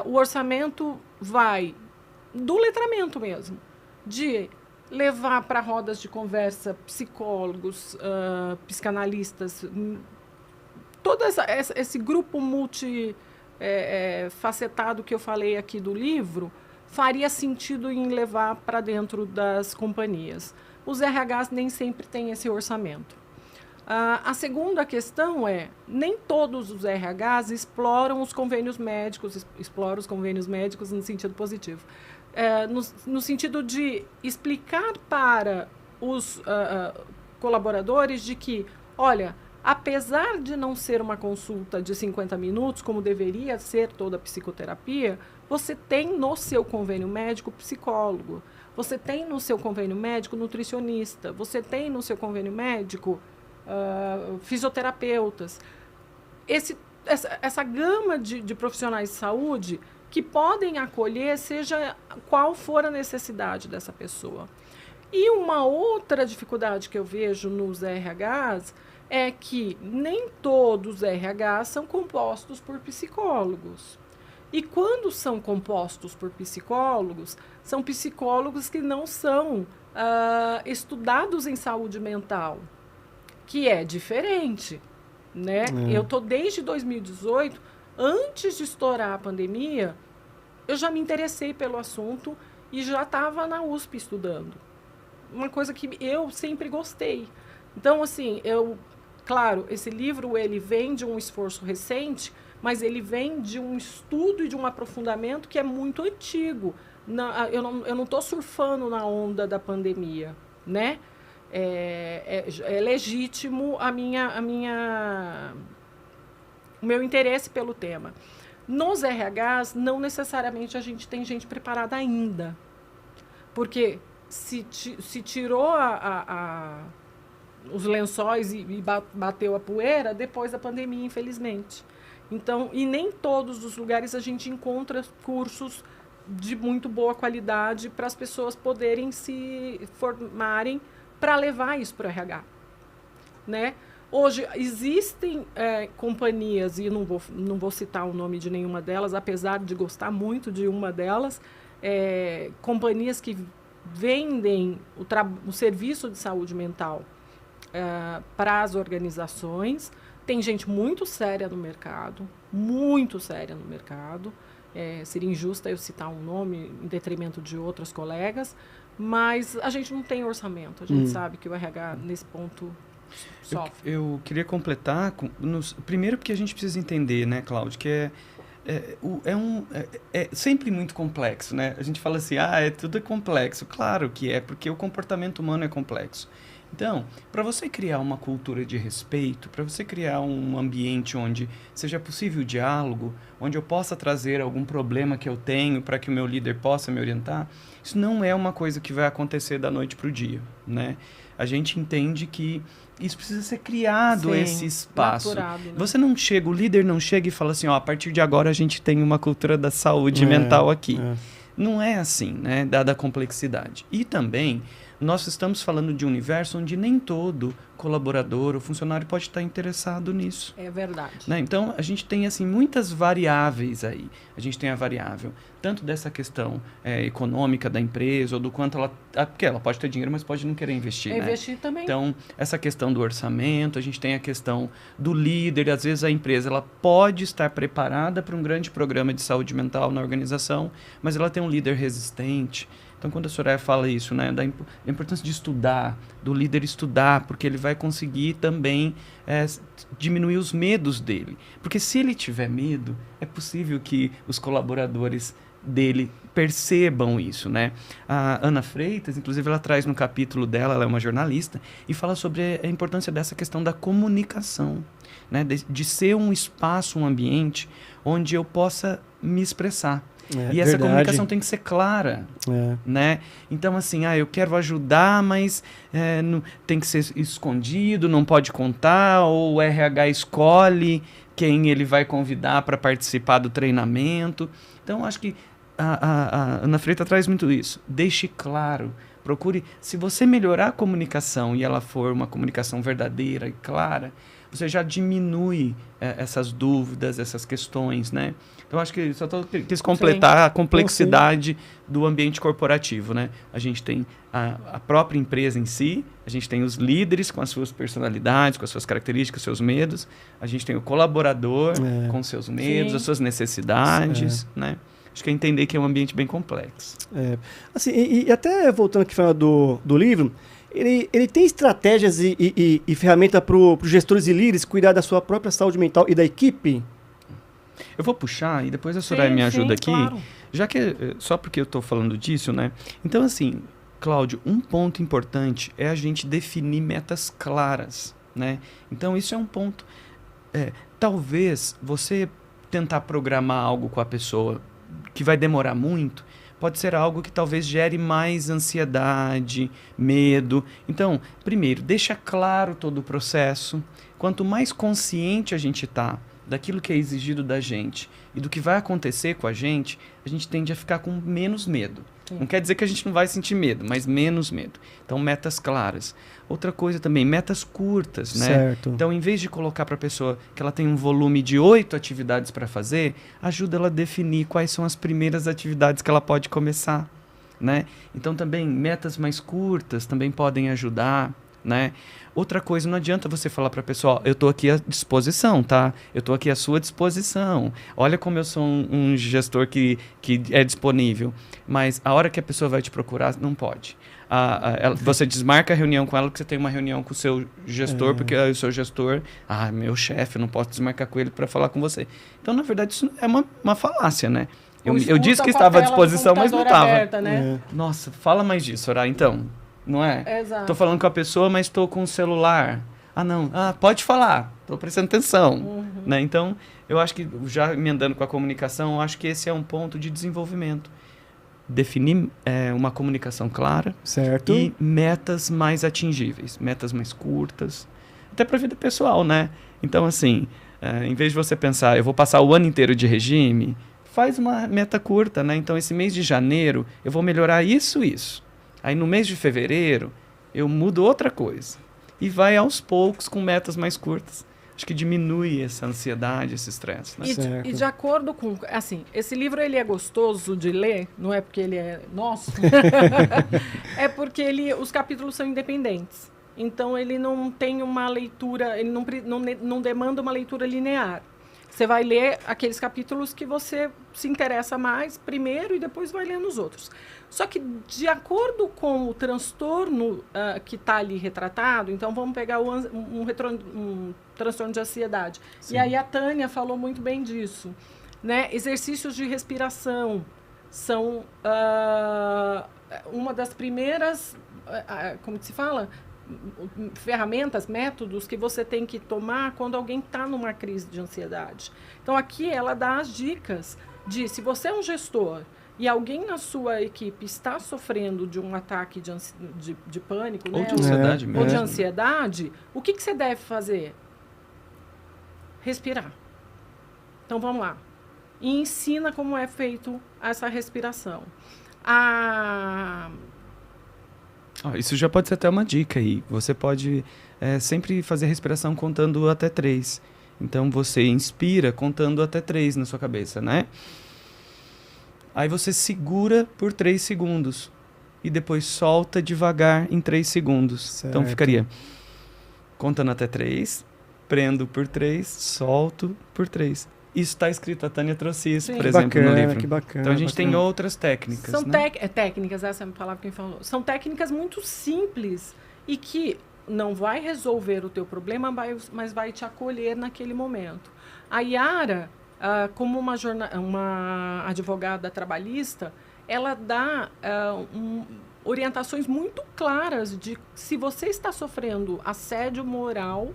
O orçamento vai do letramento mesmo, de levar para rodas de conversa psicólogos, psicanalistas, todo esse grupo multifacetado que eu falei aqui do livro, faria sentido em levar para dentro das companhias. Os RHs nem sempre têm esse orçamento. A segunda questão é, nem todos os RHs exploram os convênios médicos no sentido positivo, no sentido de explicar para os colaboradores de que, olha, apesar de não ser uma consulta de 50 minutos, como deveria ser toda a psicoterapia, você tem no seu convênio médico psicólogo, você tem no seu convênio médico nutricionista, você tem no seu convênio médico fisioterapeutas. Essa gama de profissionais de saúde que podem acolher, seja qual for a necessidade dessa pessoa. E uma outra dificuldade que eu vejo nos RHs é que nem todos os RHs são compostos por psicólogos. E quando são compostos por psicólogos, são psicólogos que não são estudados em saúde mental, que é diferente, né? Eu estou desde 2018, antes de estourar a pandemia, eu já me interessei pelo assunto e já estava na USP estudando. Uma coisa que eu sempre gostei. Então, assim, claro, esse livro ele vem de um esforço recente, mas ele vem de um estudo e de um aprofundamento que é muito antigo. Eu não estou surfando na onda da pandemia, né? É legítimo o meu interesse pelo tema. Nos RHs, não necessariamente a gente tem gente preparada ainda. Porque se tirou os lençóis e bateu a poeira depois da pandemia, infelizmente. Então, e nem todos os lugares a gente encontra cursos de muito boa qualidade para as pessoas poderem se formarem para levar isso para o RH, né? Hoje existem companhias, e não vou citar o nome de nenhuma delas, apesar de gostar muito de uma delas, companhias que vendem o serviço de saúde mental para as organizações. Tem gente muito séria no mercado, seria injusto eu citar um nome em detrimento de outros colegas, mas a gente não tem orçamento, a gente sabe que o RH, nesse ponto, sofre. Eu queria completar, primeiro porque a gente precisa entender, né, Cláudio, que é sempre muito complexo, né? A gente fala assim, tudo é complexo. Claro que é, porque o comportamento humano é complexo. Então, para você criar uma cultura de respeito, para você criar um ambiente onde seja possível o diálogo, onde eu possa trazer algum problema que eu tenho para que o meu líder possa me orientar, isso não é uma coisa que vai acontecer da noite para o dia, né? A gente entende que isso precisa ser criado, esse espaço. Naturado, né? Você não chega, o líder não chega e fala assim, a partir de agora a gente tem uma cultura da saúde mental aqui. Não é assim, né? Dada a complexidade. E também, nós estamos falando de um universo onde nem todo colaborador ou funcionário pode estar interessado nisso. É verdade. Né? Então, a gente tem assim, muitas variáveis aí. A gente tem a variável tanto dessa questão econômica da empresa, ou do quanto ela... Porque ela pode ter dinheiro, mas pode não querer investir. Investir também. Então, essa questão do orçamento, a gente tem a questão do líder. Às vezes a empresa ela pode estar preparada para um grande programa de saúde mental na organização, mas ela tem um líder resistente. Então, quando a Soraya fala isso, né, da importância de estudar, do líder estudar, porque ele vai conseguir também diminuir os medos dele. Porque se ele tiver medo, é possível que os colaboradores dele percebam isso, né? A Ana Freitas, inclusive, ela traz no capítulo dela, ela é uma jornalista, e fala sobre a importância dessa questão da comunicação, né? De ser um espaço, um ambiente onde eu possa me expressar. E essa comunicação tem que ser clara, né? Então, assim, eu quero ajudar, mas tem que ser escondido, não pode contar, ou o RH escolhe quem ele vai convidar para participar do treinamento. Então, acho que a Ana Freitas traz muito isso. Deixe claro, procure... Se você melhorar a comunicação e ela for uma comunicação verdadeira e clara, você já diminui essas dúvidas, essas questões, né? Então, acho que só quis completar a complexidade do ambiente corporativo, né? A gente tem a própria empresa em si, a gente tem os líderes com as suas personalidades, com as suas características, seus medos, a gente tem o colaborador com seus medos, as suas necessidades, né? Acho que é entender que é um ambiente bem complexo. Assim, e até voltando aqui falando do livro, ele tem estratégias e ferramenta para os gestores e líderes cuidar da sua própria saúde mental e da equipe? Eu vou puxar e depois a Soraya me ajuda aqui, claro. Já que só porque eu estou falando disso, né? Então, assim, Cláudio, um ponto importante é a gente definir metas claras, né? Então, isso é um ponto. Talvez você tentar programar algo com a pessoa que vai demorar muito, pode ser algo que talvez gere mais ansiedade, medo. Então, primeiro, deixa claro todo o processo. Quanto mais consciente a gente está daquilo que é exigido da gente e do que vai acontecer com a gente tende a ficar com menos medo. Sim. Não quer dizer que a gente não vai sentir medo, mas menos medo. Então, metas claras. Outra coisa também, metas curtas, né? Certo. Então, em vez de colocar para a pessoa que ela tem um volume de 8 atividades para fazer, ajuda ela a definir quais são as primeiras atividades que ela pode começar, né? Então, também, metas mais curtas também podem ajudar, né? Outra coisa, não adianta você falar para a pessoa, eu estou aqui à disposição, tá? Eu estou aqui à sua disposição. Olha como eu sou um gestor que é disponível. Mas a hora que a pessoa vai te procurar, não pode. Você desmarca a reunião com ela porque você tem uma reunião com o seu gestor, porque o seu gestor, meu chefe, eu não posso desmarcar com ele para falar com você. Então, na verdade, isso é uma falácia, né? Eu disse que estava à disposição, mas não estava. Né? Nossa, fala mais disso, Soraya, então. Não é? Exato. Tô falando com a pessoa, mas estou com o celular. Não. Pode falar. Estou prestando atenção. Né? Então, eu acho que, já emendando com a comunicação, eu acho que esse é um ponto de desenvolvimento. Definir uma comunicação clara. Certo. E metas mais atingíveis. Metas mais curtas. Até para a vida pessoal, né? Então, assim, em vez de você pensar, eu vou passar o ano inteiro de regime, faz uma meta curta, né? Então, esse mês de janeiro, eu vou melhorar isso. Aí no mês de fevereiro, eu mudo outra coisa. E vai aos poucos com metas mais curtas. Acho que diminui essa ansiedade, esse estresse. Né? E de acordo com... Assim, esse livro ele é gostoso de ler, não é porque ele é nosso. É porque os capítulos são independentes. Então, ele não tem uma leitura... Ele não demanda uma leitura linear. Você vai ler aqueles capítulos que você se interessa mais primeiro e depois vai lendo os outros. Só que, de acordo com o transtorno que está ali retratado, então vamos pegar um transtorno de ansiedade. Sim. E aí a Tânia falou muito bem disso. Né? Exercícios de respiração são uma das primeiras, como que se fala? Ferramentas, métodos que você tem que tomar quando alguém está numa crise de ansiedade. Então, aqui ela dá as dicas de, se você é um gestor e alguém na sua equipe está sofrendo de um ataque de pânico, ou, né? De ansiedade mesmo. Ou de ansiedade, o que você deve fazer? Respirar. Então, vamos lá. E ensina como é feito essa respiração. Isso já pode ser até uma dica aí. Você pode sempre fazer a respiração contando até 3. Então, você inspira contando até 3 na sua cabeça, né? Aí você segura por 3 segundos. E depois solta devagar em 3 segundos. Certo. Então, ficaria contando até 3, prendo por 3, solto por 3. Isso está escrito, a Tânia trouxe isso, por exemplo, no livro. Que bacana, então, a gente tem outras técnicas. São né? Técnicas, essa é a palavra que falou. São técnicas muito simples e que não vai resolver o teu problema, mas vai te acolher naquele momento. A Yara, como uma advogada trabalhista, ela dá orientações muito claras de se você está sofrendo assédio moral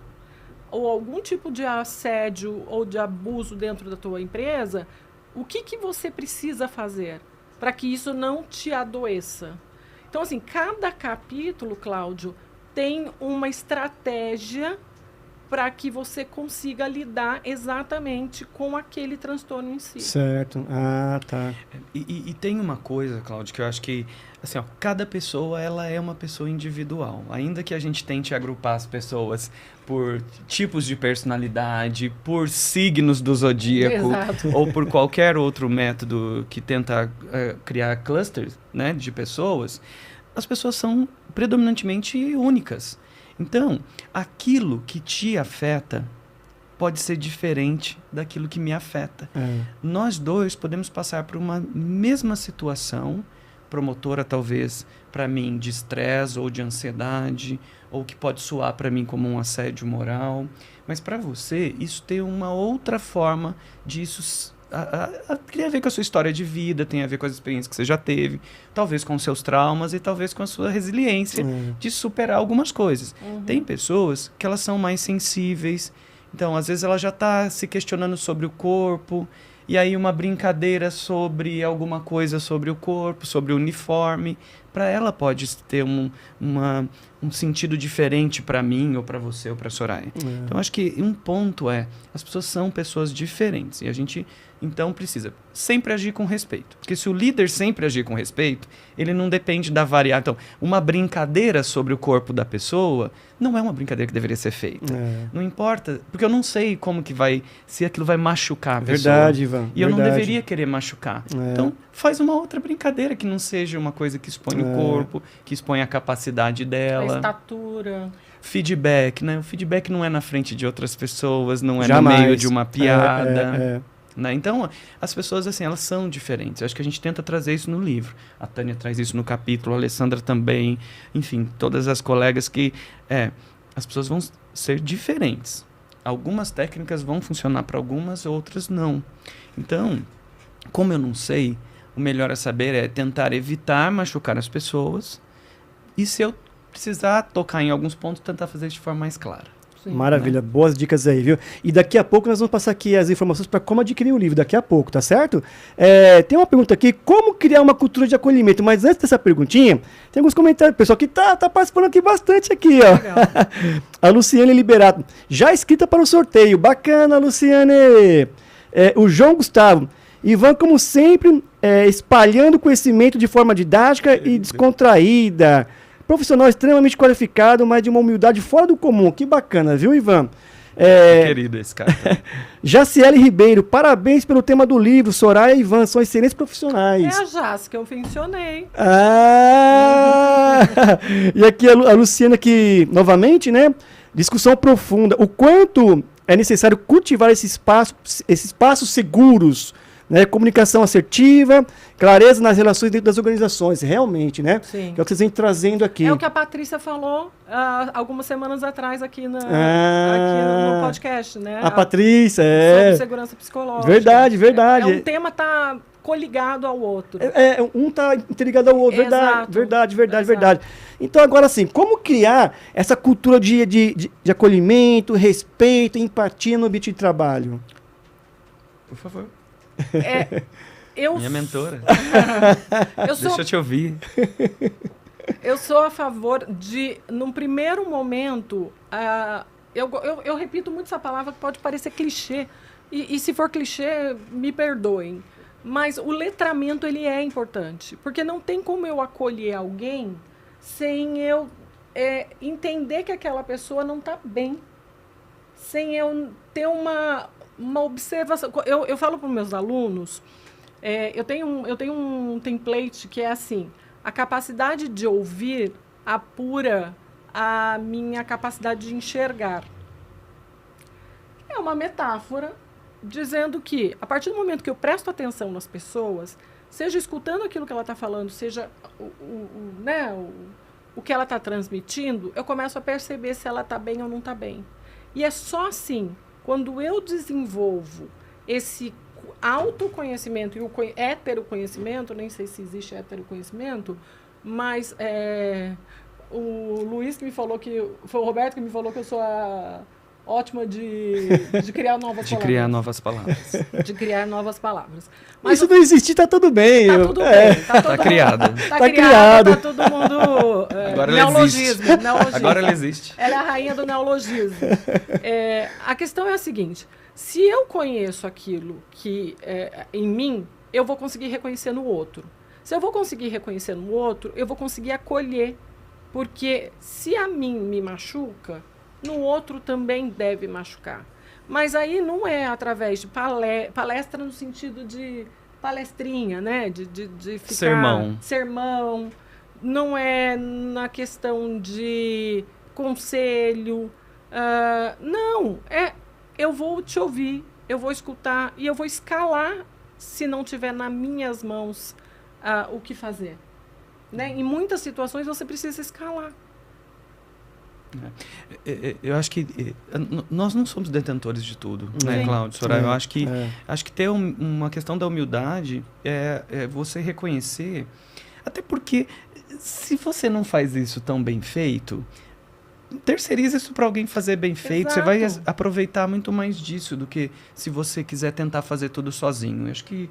ou algum tipo de assédio ou de abuso dentro da tua empresa, o que você precisa fazer para que isso não te adoeça. Então, assim, cada capítulo, Cláudio, tem uma estratégia para que você consiga lidar exatamente com aquele transtorno em si. Certo. Ah, tá. E tem uma coisa, Cláudio, que eu acho que assim, ó, cada pessoa ela é uma pessoa individual. Ainda que a gente tente agrupar as pessoas por tipos de personalidade, por signos do zodíaco, ou por qualquer outro método que tenta criar clusters, né, de pessoas, as pessoas são predominantemente únicas. Então, aquilo que te afeta pode ser diferente daquilo que me afeta. Nós dois podemos passar por uma mesma situação, promotora talvez para mim de estresse ou de ansiedade, ou que pode soar para mim como um assédio moral, mas para você isso tem uma outra forma de isso tem a ver com a sua história de vida, tem a ver com as experiências que você já teve, talvez com os seus traumas e talvez com a sua resiliência de superar algumas coisas. Tem pessoas que elas são mais sensíveis, então às vezes ela já está se questionando sobre o corpo, e aí uma brincadeira sobre alguma coisa sobre o corpo, sobre o uniforme, para ela pode ter um sentido diferente para mim, ou para você, ou para a Soraya. Então acho que um ponto as pessoas são pessoas diferentes, e a gente então precisa sempre agir com respeito. Porque se o líder sempre agir com respeito, ele não depende da variável. Então, uma brincadeira sobre o corpo da pessoa não é uma brincadeira que deveria ser feita. Não importa, porque eu não sei como que se aquilo vai machucar a pessoa. Verdade, Ivan. E eu não deveria querer machucar. Então, faz uma outra brincadeira que não seja uma coisa que expõe o corpo, que expõe a capacidade dela. A estatura. Feedback, né? O feedback não é na frente de outras pessoas, não é Jamais. no meio de uma piada. Né? Então, as pessoas, assim, elas são diferentes. Eu acho que a gente tenta trazer isso no livro. A Tânia traz isso no capítulo, a Alessandra também. Enfim, todas as colegas que... as pessoas vão ser diferentes. Algumas técnicas vão funcionar para algumas, outras não. Então, como eu não sei, o melhor a saber é tentar evitar machucar as pessoas. E se eu precisar tocar em alguns pontos, tentar fazer isso de forma mais clara. Sim, maravilha, boas dicas aí, viu? E daqui a pouco nós vamos passar aqui as informações para como adquirir o livro, daqui a pouco, tá certo? Tem uma pergunta aqui, como criar uma cultura de acolhimento? Mas antes dessa perguntinha, tem alguns comentários, pessoal que tá participando aqui bastante aqui, ó. A Luciane Liberato, já inscrita para o sorteio, bacana, Luciane! O João Gustavo, Ivan, como sempre, espalhando conhecimento de forma didática e descontraída. Profissional extremamente qualificado, mas de uma humildade fora do comum. Que bacana, viu, Ivan? Querido esse cara. Jaciele Ribeiro, parabéns pelo tema do livro. Soraya e Ivan são excelentes profissionais. É a Jace que eu mencionei. E aqui a Luciana, que, novamente, né? Discussão profunda. O quanto é necessário cultivar esses espaços seguros, né? Comunicação assertiva, clareza nas relações dentro das organizações, realmente, né? Sim. Que é o que vocês vêm trazendo aqui. É o que a Patrícia falou algumas semanas atrás aqui no podcast, né? A Patrícia, sobre segurança psicológica. Verdade. Um tema tá coligado ao outro. Um tá interligado ao outro, verdade. Então, agora assim, como criar essa cultura de acolhimento, respeito, empatia no ambiente de trabalho? Por favor. Minha mentora. Deixa eu te ouvir. Eu sou a favor de, num primeiro momento, eu repito muito essa palavra que pode parecer clichê, e se for clichê, me perdoem, mas o letramento ele é importante, porque não tem como eu acolher alguém sem eu entender que aquela pessoa não está bem, sem eu ter uma observação. Eu falo para os meus alunos, eu tenho um template que é assim: a capacidade de ouvir apura a minha capacidade de enxergar. É uma metáfora dizendo que, a partir do momento que eu presto atenção nas pessoas, seja escutando aquilo que ela está falando, seja o que ela está transmitindo, eu começo a perceber se ela está bem ou não está bem. E é só assim, quando eu desenvolvo esse autoconhecimento e o heteroconhecimento, nem sei se existe heteroconhecimento, mas o Luiz que me falou foi o Roberto que me falou que eu sou ótima de criar novas palavras. De criar novas palavras. De criar novas palavras. Mas isso não existir, tá tudo bem. Tá tudo bem. Tá criado. Tá criado. Tá todo mundo... Agora neologismo. Agora ela existe. Ela é a rainha do neologismo. A questão é a seguinte. Se eu conheço aquilo que em mim, eu vou conseguir reconhecer no outro. Se eu vou conseguir reconhecer no outro, eu vou conseguir acolher. Porque se a mim me machuca, no outro também deve machucar. Mas aí não é através de palestra no sentido de palestrinha, né? De ficar... Sermão. Não é na questão de conselho. Não, eu vou te ouvir, eu vou escutar e eu vou escalar se não tiver nas minhas mãos o que fazer. Né? Em muitas situações você precisa escalar. Eu acho que nós não somos detentores de tudo, né, Cláudio, Soraya? Eu acho que ter uma questão da humildade é você reconhecer, até porque se você não faz isso tão bem feito, terceiriza isso para alguém fazer bem feito. Exato. Você vai aproveitar muito mais disso do que se você quiser tentar fazer tudo sozinho. Eu acho que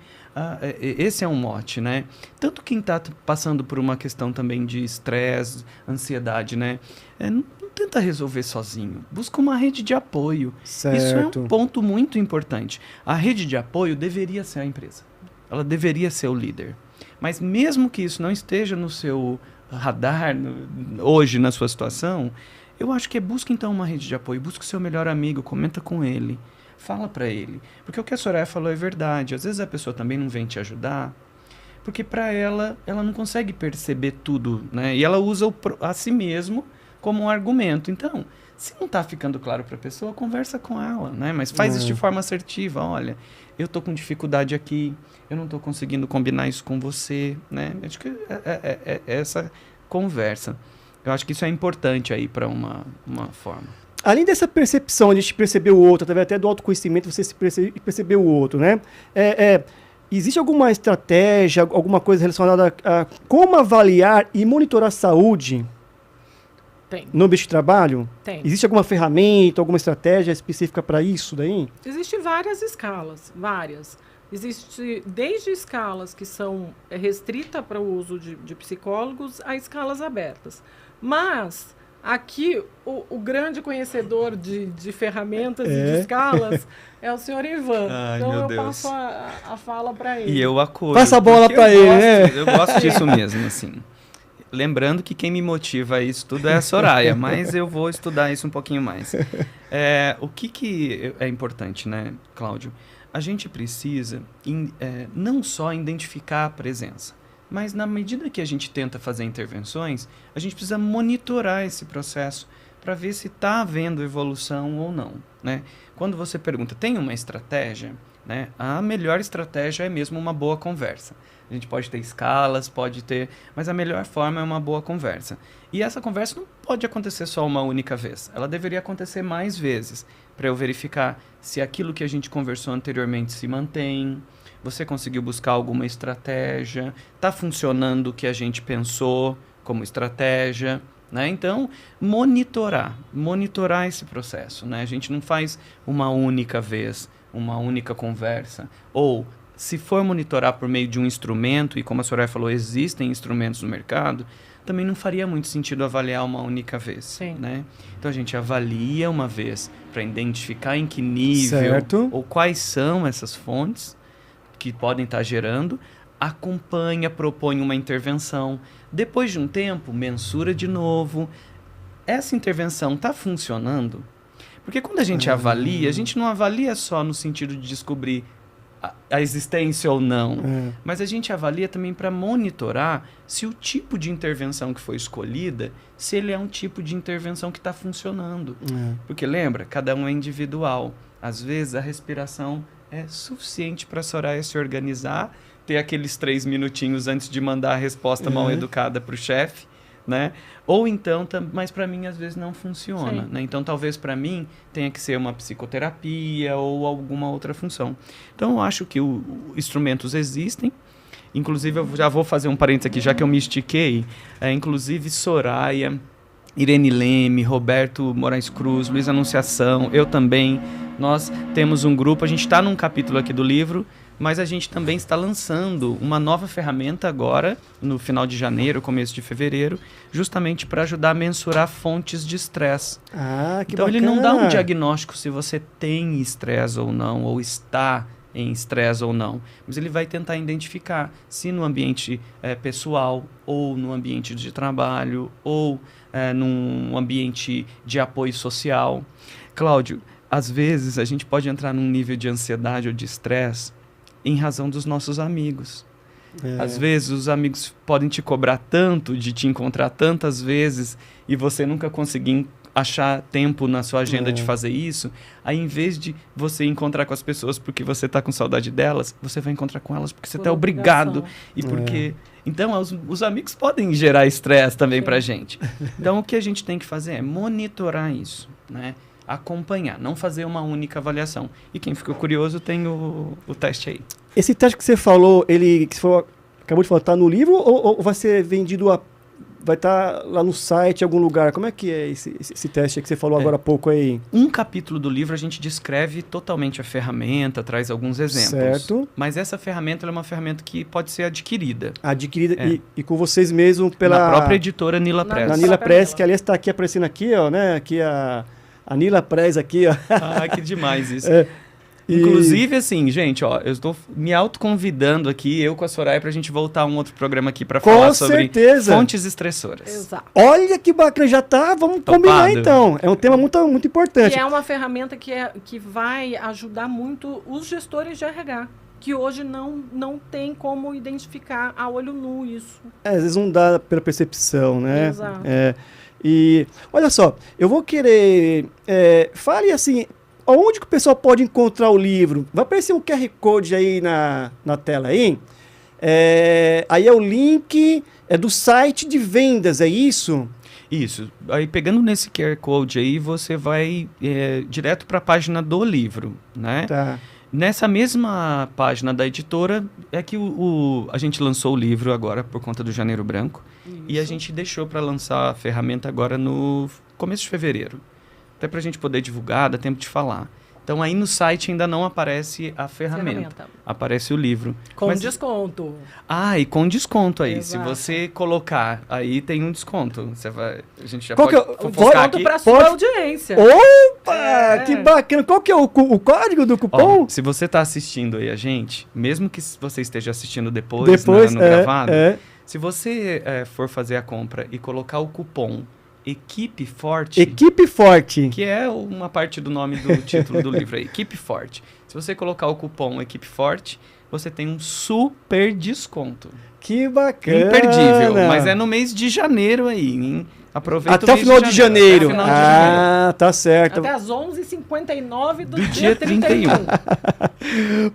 esse é um mote, né? Tanto quem está passando por uma questão também de estresse, ansiedade, né? Não tenta resolver sozinho. Busca uma rede de apoio. Certo. Isso é um ponto muito importante. A rede de apoio deveria ser a empresa. Ela deveria ser o líder. Mas mesmo que isso não esteja no seu radar, hoje, na sua situação... Eu acho que busca então uma rede de apoio, busca o seu melhor amigo, comenta com ele, fala para ele. Porque o que a Soraya falou é verdade. Às vezes a pessoa também não vem te ajudar, porque para ela não consegue perceber tudo, né? E ela usa a si mesmo como um argumento. Então, se não está ficando claro para a pessoa, conversa com ela, né? Mas faz isso de forma assertiva. Olha, eu estou com dificuldade aqui, eu não estou conseguindo combinar isso com você, né? Acho que é essa conversa. Eu acho que isso é importante aí para uma forma. Além dessa percepção, a gente perceber o outro, através até do autoconhecimento, você se perceber o outro, né? Existe alguma estratégia, alguma coisa relacionada a como avaliar e monitorar a saúde no ambiente de trabalho? Tem. Existe alguma ferramenta, alguma estratégia específica para isso daí? Existem várias escalas, várias. Existe desde escalas que são restritas para o uso de psicólogos a escalas abertas. Mas aqui o grande conhecedor de ferramentas e de escalas é o senhor Ivan. Ai, então meu eu Deus. passo a fala para ele. E eu acolho. Passa a bola para ele, né? Eu gosto disso mesmo, assim. Lembrando que quem me motiva a isso tudo é a Soraya, mas eu vou estudar isso um pouquinho mais. O que é importante, né, Cláudio? A gente precisa não só identificar a presença, mas na medida que a gente tenta fazer intervenções, a gente precisa monitorar esse processo para ver se está havendo evolução ou não, né? Quando você pergunta, tem uma estratégia? Né? A melhor estratégia é mesmo uma boa conversa. A gente pode ter escalas, pode ter... Mas a melhor forma é uma boa conversa. E essa conversa não pode acontecer só uma única vez. Ela deveria acontecer mais vezes, para eu verificar se aquilo que a gente conversou anteriormente se mantém, você conseguiu buscar alguma estratégia, está funcionando o que a gente pensou como estratégia, né? Então, monitorar esse processo, né? A gente não faz uma única vez, uma única conversa, ou se for monitorar por meio de um instrumento, e como a Soraya falou, existem instrumentos no mercado, também não faria muito sentido avaliar uma única vez. Sim. Né? Então a gente avalia uma vez para identificar em que nível ou quais são essas fontes que podem estar gerando, acompanha, propõe uma intervenção. Depois de um tempo, mensura de novo. Essa intervenção está funcionando? Porque quando a gente avalia, a gente não avalia só no sentido de descobrir a existência ou não, mas a gente avalia também para monitorar se o tipo de intervenção que foi escolhida, se ele é um tipo de intervenção que está funcionando. Porque lembra, cada um é individual. Às vezes a respiração é suficiente para a Soraya se organizar, ter aqueles 3 minutinhos antes de mandar a resposta mal educada para o chefe, né? Ou então, mas para mim às vezes não funciona, né? Então talvez para mim tenha que ser uma psicoterapia ou alguma outra função. Então eu acho que instrumentos existem. Inclusive eu já vou fazer um parênteses aqui, já que eu me estiquei. Inclusive Soraya, Irene Leme, Roberto Moraes Cruz, Luiz Anunciação, eu também. Nós temos um grupo, a gente está num capítulo aqui do livro, mas a gente também está lançando uma nova ferramenta agora, no final de janeiro, começo de fevereiro, justamente para ajudar a mensurar fontes de estresse. Que então bacana. Ele não dá um diagnóstico se você tem estresse ou não, ou está em estresse ou não, mas ele vai tentar identificar se no ambiente pessoal, ou no ambiente de trabalho, ou num ambiente de apoio social. Cláudio, às vezes a gente pode entrar num nível de ansiedade ou de estresse em razão dos nossos amigos. Às vezes os amigos podem te cobrar tanto, de te encontrar tantas vezes, e você nunca conseguir achar tempo na sua agenda de fazer isso. Aí, em vez de você encontrar com as pessoas porque você está com saudade delas, você vai encontrar com elas porque você está obrigado. E porque... Então, os amigos podem gerar estresse também pra gente. Então, o que a gente tem que fazer é monitorar isso, né? Acompanhar, não fazer uma única avaliação. E quem ficou curioso tem o teste aí. Esse teste que você falou, acabou de falar, tá no livro ou vai ser vendido vai estar lá no site, em algum lugar? Como é que é esse teste que você falou agora há pouco aí? Um capítulo do livro a gente descreve totalmente a ferramenta, traz alguns exemplos. Certo. Mas essa ferramenta é uma ferramenta que pode ser adquirida. E com vocês mesmo pela... Na própria editora Nila Press. Na Nila Press, que aliás está aqui aparecendo aqui, ó, né? Aqui a Nila Press aqui, ó. Que demais isso. Inclusive, assim, gente, ó, eu estou me autoconvidando aqui, eu com a Soraya, pra gente voltar a um outro programa aqui pra falar sobre fontes estressoras. Exato. Olha que bacana, já tá, vamos combinar então. É um tema muito, muito importante. E é uma ferramenta que vai ajudar muito os gestores de RH, que hoje não tem como identificar a olho nu isso. Às vezes não dá pela percepção, né? Exato. E olha só, eu vou querer... fale assim... Onde que o pessoal pode encontrar o livro? Vai aparecer um QR Code aí na tela aí. Aí é o link do site de vendas, é isso? Isso. Aí pegando nesse QR Code aí, você vai direto para a página do livro, né? Tá. Nessa mesma página da editora é que a gente lançou o livro agora por conta do Janeiro Branco. Isso. E a gente deixou para lançar a ferramenta agora no começo de fevereiro. Até para a gente poder divulgar, dá tempo de falar. Então, aí no site ainda não aparece a ferramenta. Aparece o livro. Com desconto. E com desconto aí. Exato. Se você colocar, aí tem um desconto. A gente já pode fofocar aqui. Para sua audiência. Opa, que bacana. Qual que é o código do cupom? Se você está assistindo aí a gente, mesmo que você esteja assistindo depois no gravado, se você for fazer a compra e colocar o cupom Equipe Forte. Equipe Forte. Que é uma parte do nome do título do livro aí. Equipe Forte. Se você colocar o cupom Equipe Forte, você tem um super desconto. Que bacana. Imperdível. Mas é no mês de janeiro aí, hein? Aproveita até o final de janeiro. Até o final de janeiro. Tá certo. Até às 11h59 do dia 31.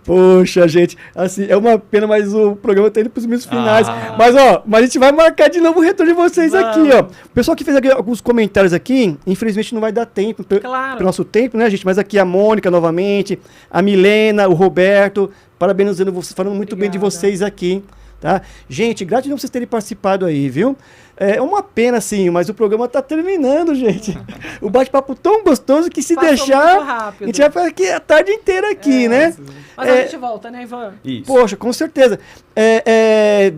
Poxa, gente, assim, é uma pena, mas o programa tá indo pros meus finais. Mas a gente vai marcar de novo o retorno de vocês aqui, ó. O pessoal que fez alguns comentários aqui, infelizmente não vai dar tempo, pelo nosso tempo, né, gente? Mas aqui a Mônica novamente, a Milena, o Roberto, parabenizando vocês, falando muito bem de vocês aqui. Tá? Gente, gratidão por vocês terem participado aí, viu? É uma pena, sim, mas o programa tá terminando, gente. O bate-papo tão gostoso que se deixar, a gente vai ficar aqui a tarde inteira aqui, né? Mas a gente volta, né, Ivan? Isso. Poxa, com certeza.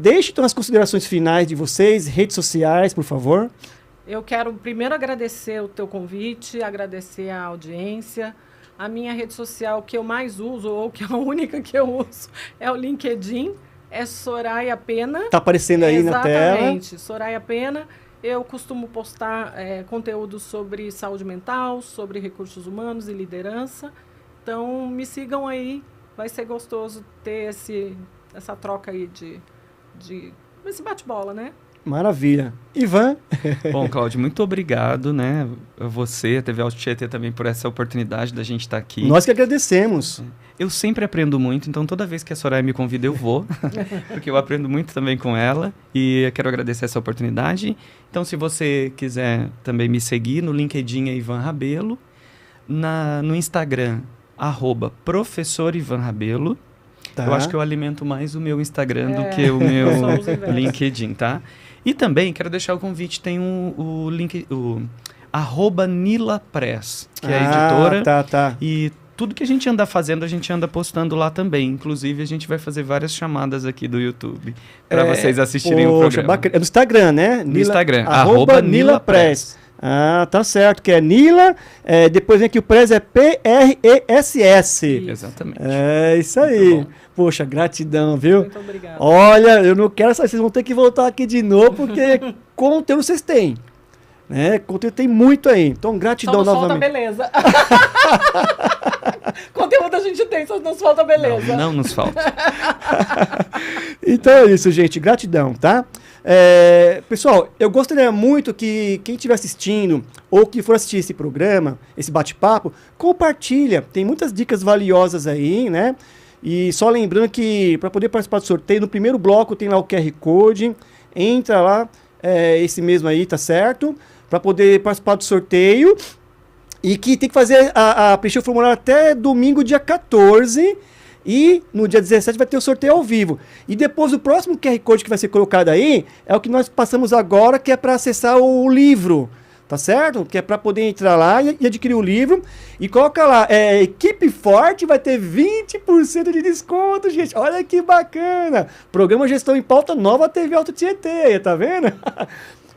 Deixe então as considerações finais de vocês, redes sociais, por favor. Eu quero primeiro agradecer o teu convite, agradecer a audiência. A minha rede social que eu mais uso, ou que é a única que eu uso, é o LinkedIn. É Soraya Pena. Tá aparecendo aí na tela. Exatamente, Soraya Pena. Eu costumo postar conteúdo sobre saúde mental, sobre recursos humanos e liderança. Então, me sigam aí. Vai ser gostoso ter essa troca aí esse bate-bola, né? Maravilha. Ivan? Bom, Cláudio, muito obrigado, né? A você, a TV Alto Tietê também por essa oportunidade da gente estar aqui. Nós que agradecemos. Eu sempre aprendo muito, então toda vez que a Soraya me convida eu vou, porque eu aprendo muito também com ela e eu quero agradecer essa oportunidade. Então, se você quiser também me seguir no LinkedIn é Ivan Rabelo, no Instagram, @professor Ivan Rabelo. Tá. Eu acho que eu alimento mais o meu Instagram do que o meu LinkedIn, tá? E também quero deixar o convite, tem o @NilaPress, que é a editora. Tá. E tudo que a gente anda fazendo, a gente anda postando lá também. Inclusive, a gente vai fazer várias chamadas aqui do YouTube para vocês assistirem o programa. Bacana. É no Instagram, né? No Instagram, @NilaPress. Ah, tá certo, que é Nila, depois vem aqui o Press, é PRESS. Exatamente. É isso aí. Poxa, gratidão, viu? Muito obrigada. Olha, eu não quero saber, vocês vão ter que voltar aqui de novo, porque conteúdo vocês têm. Né? Conteúdo tem muito aí. Então, gratidão só novamente. Falta beleza. Conteúdo a gente tem, só nos falta beleza. Não nos falta. Então é isso, gente. Gratidão, tá? Pessoal, eu gostaria muito que quem estiver assistindo ou que for assistir esse programa, esse bate-papo, compartilha. Tem muitas dicas valiosas aí, né? E só lembrando que para poder participar do sorteio, no primeiro bloco tem lá o QR Code. Entra lá, esse mesmo aí, tá certo? Para poder participar do sorteio. E que tem que fazer preencher o formulário até domingo, dia 14. E no dia 17 vai ter o sorteio ao vivo. E depois o próximo QR Code que vai ser colocado aí é o que nós passamos agora, que é para acessar o livro. Tá certo? Que é para poder entrar lá e adquirir o livro. E coloca lá, Equipe Forte vai ter 20% de desconto, gente. Olha que bacana. Programa Gestão em Pauta, nova TV Alto Tietê, tá vendo?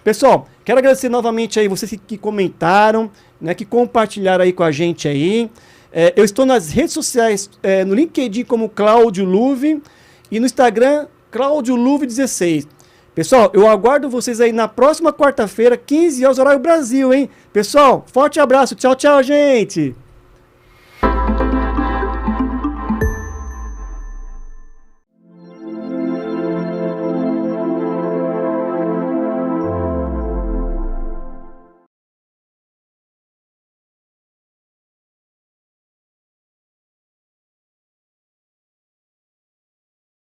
Pessoal, quero agradecer novamente aí vocês que comentaram, né, que compartilharam aí com a gente aí. Eu estou nas redes sociais, no LinkedIn como Cláudio Luve e no Instagram, Cláudio Luve 16. Pessoal, eu aguardo vocês aí na próxima quarta-feira, 15 horas, horário Brasil, hein? Pessoal, forte abraço. Tchau, tchau, gente!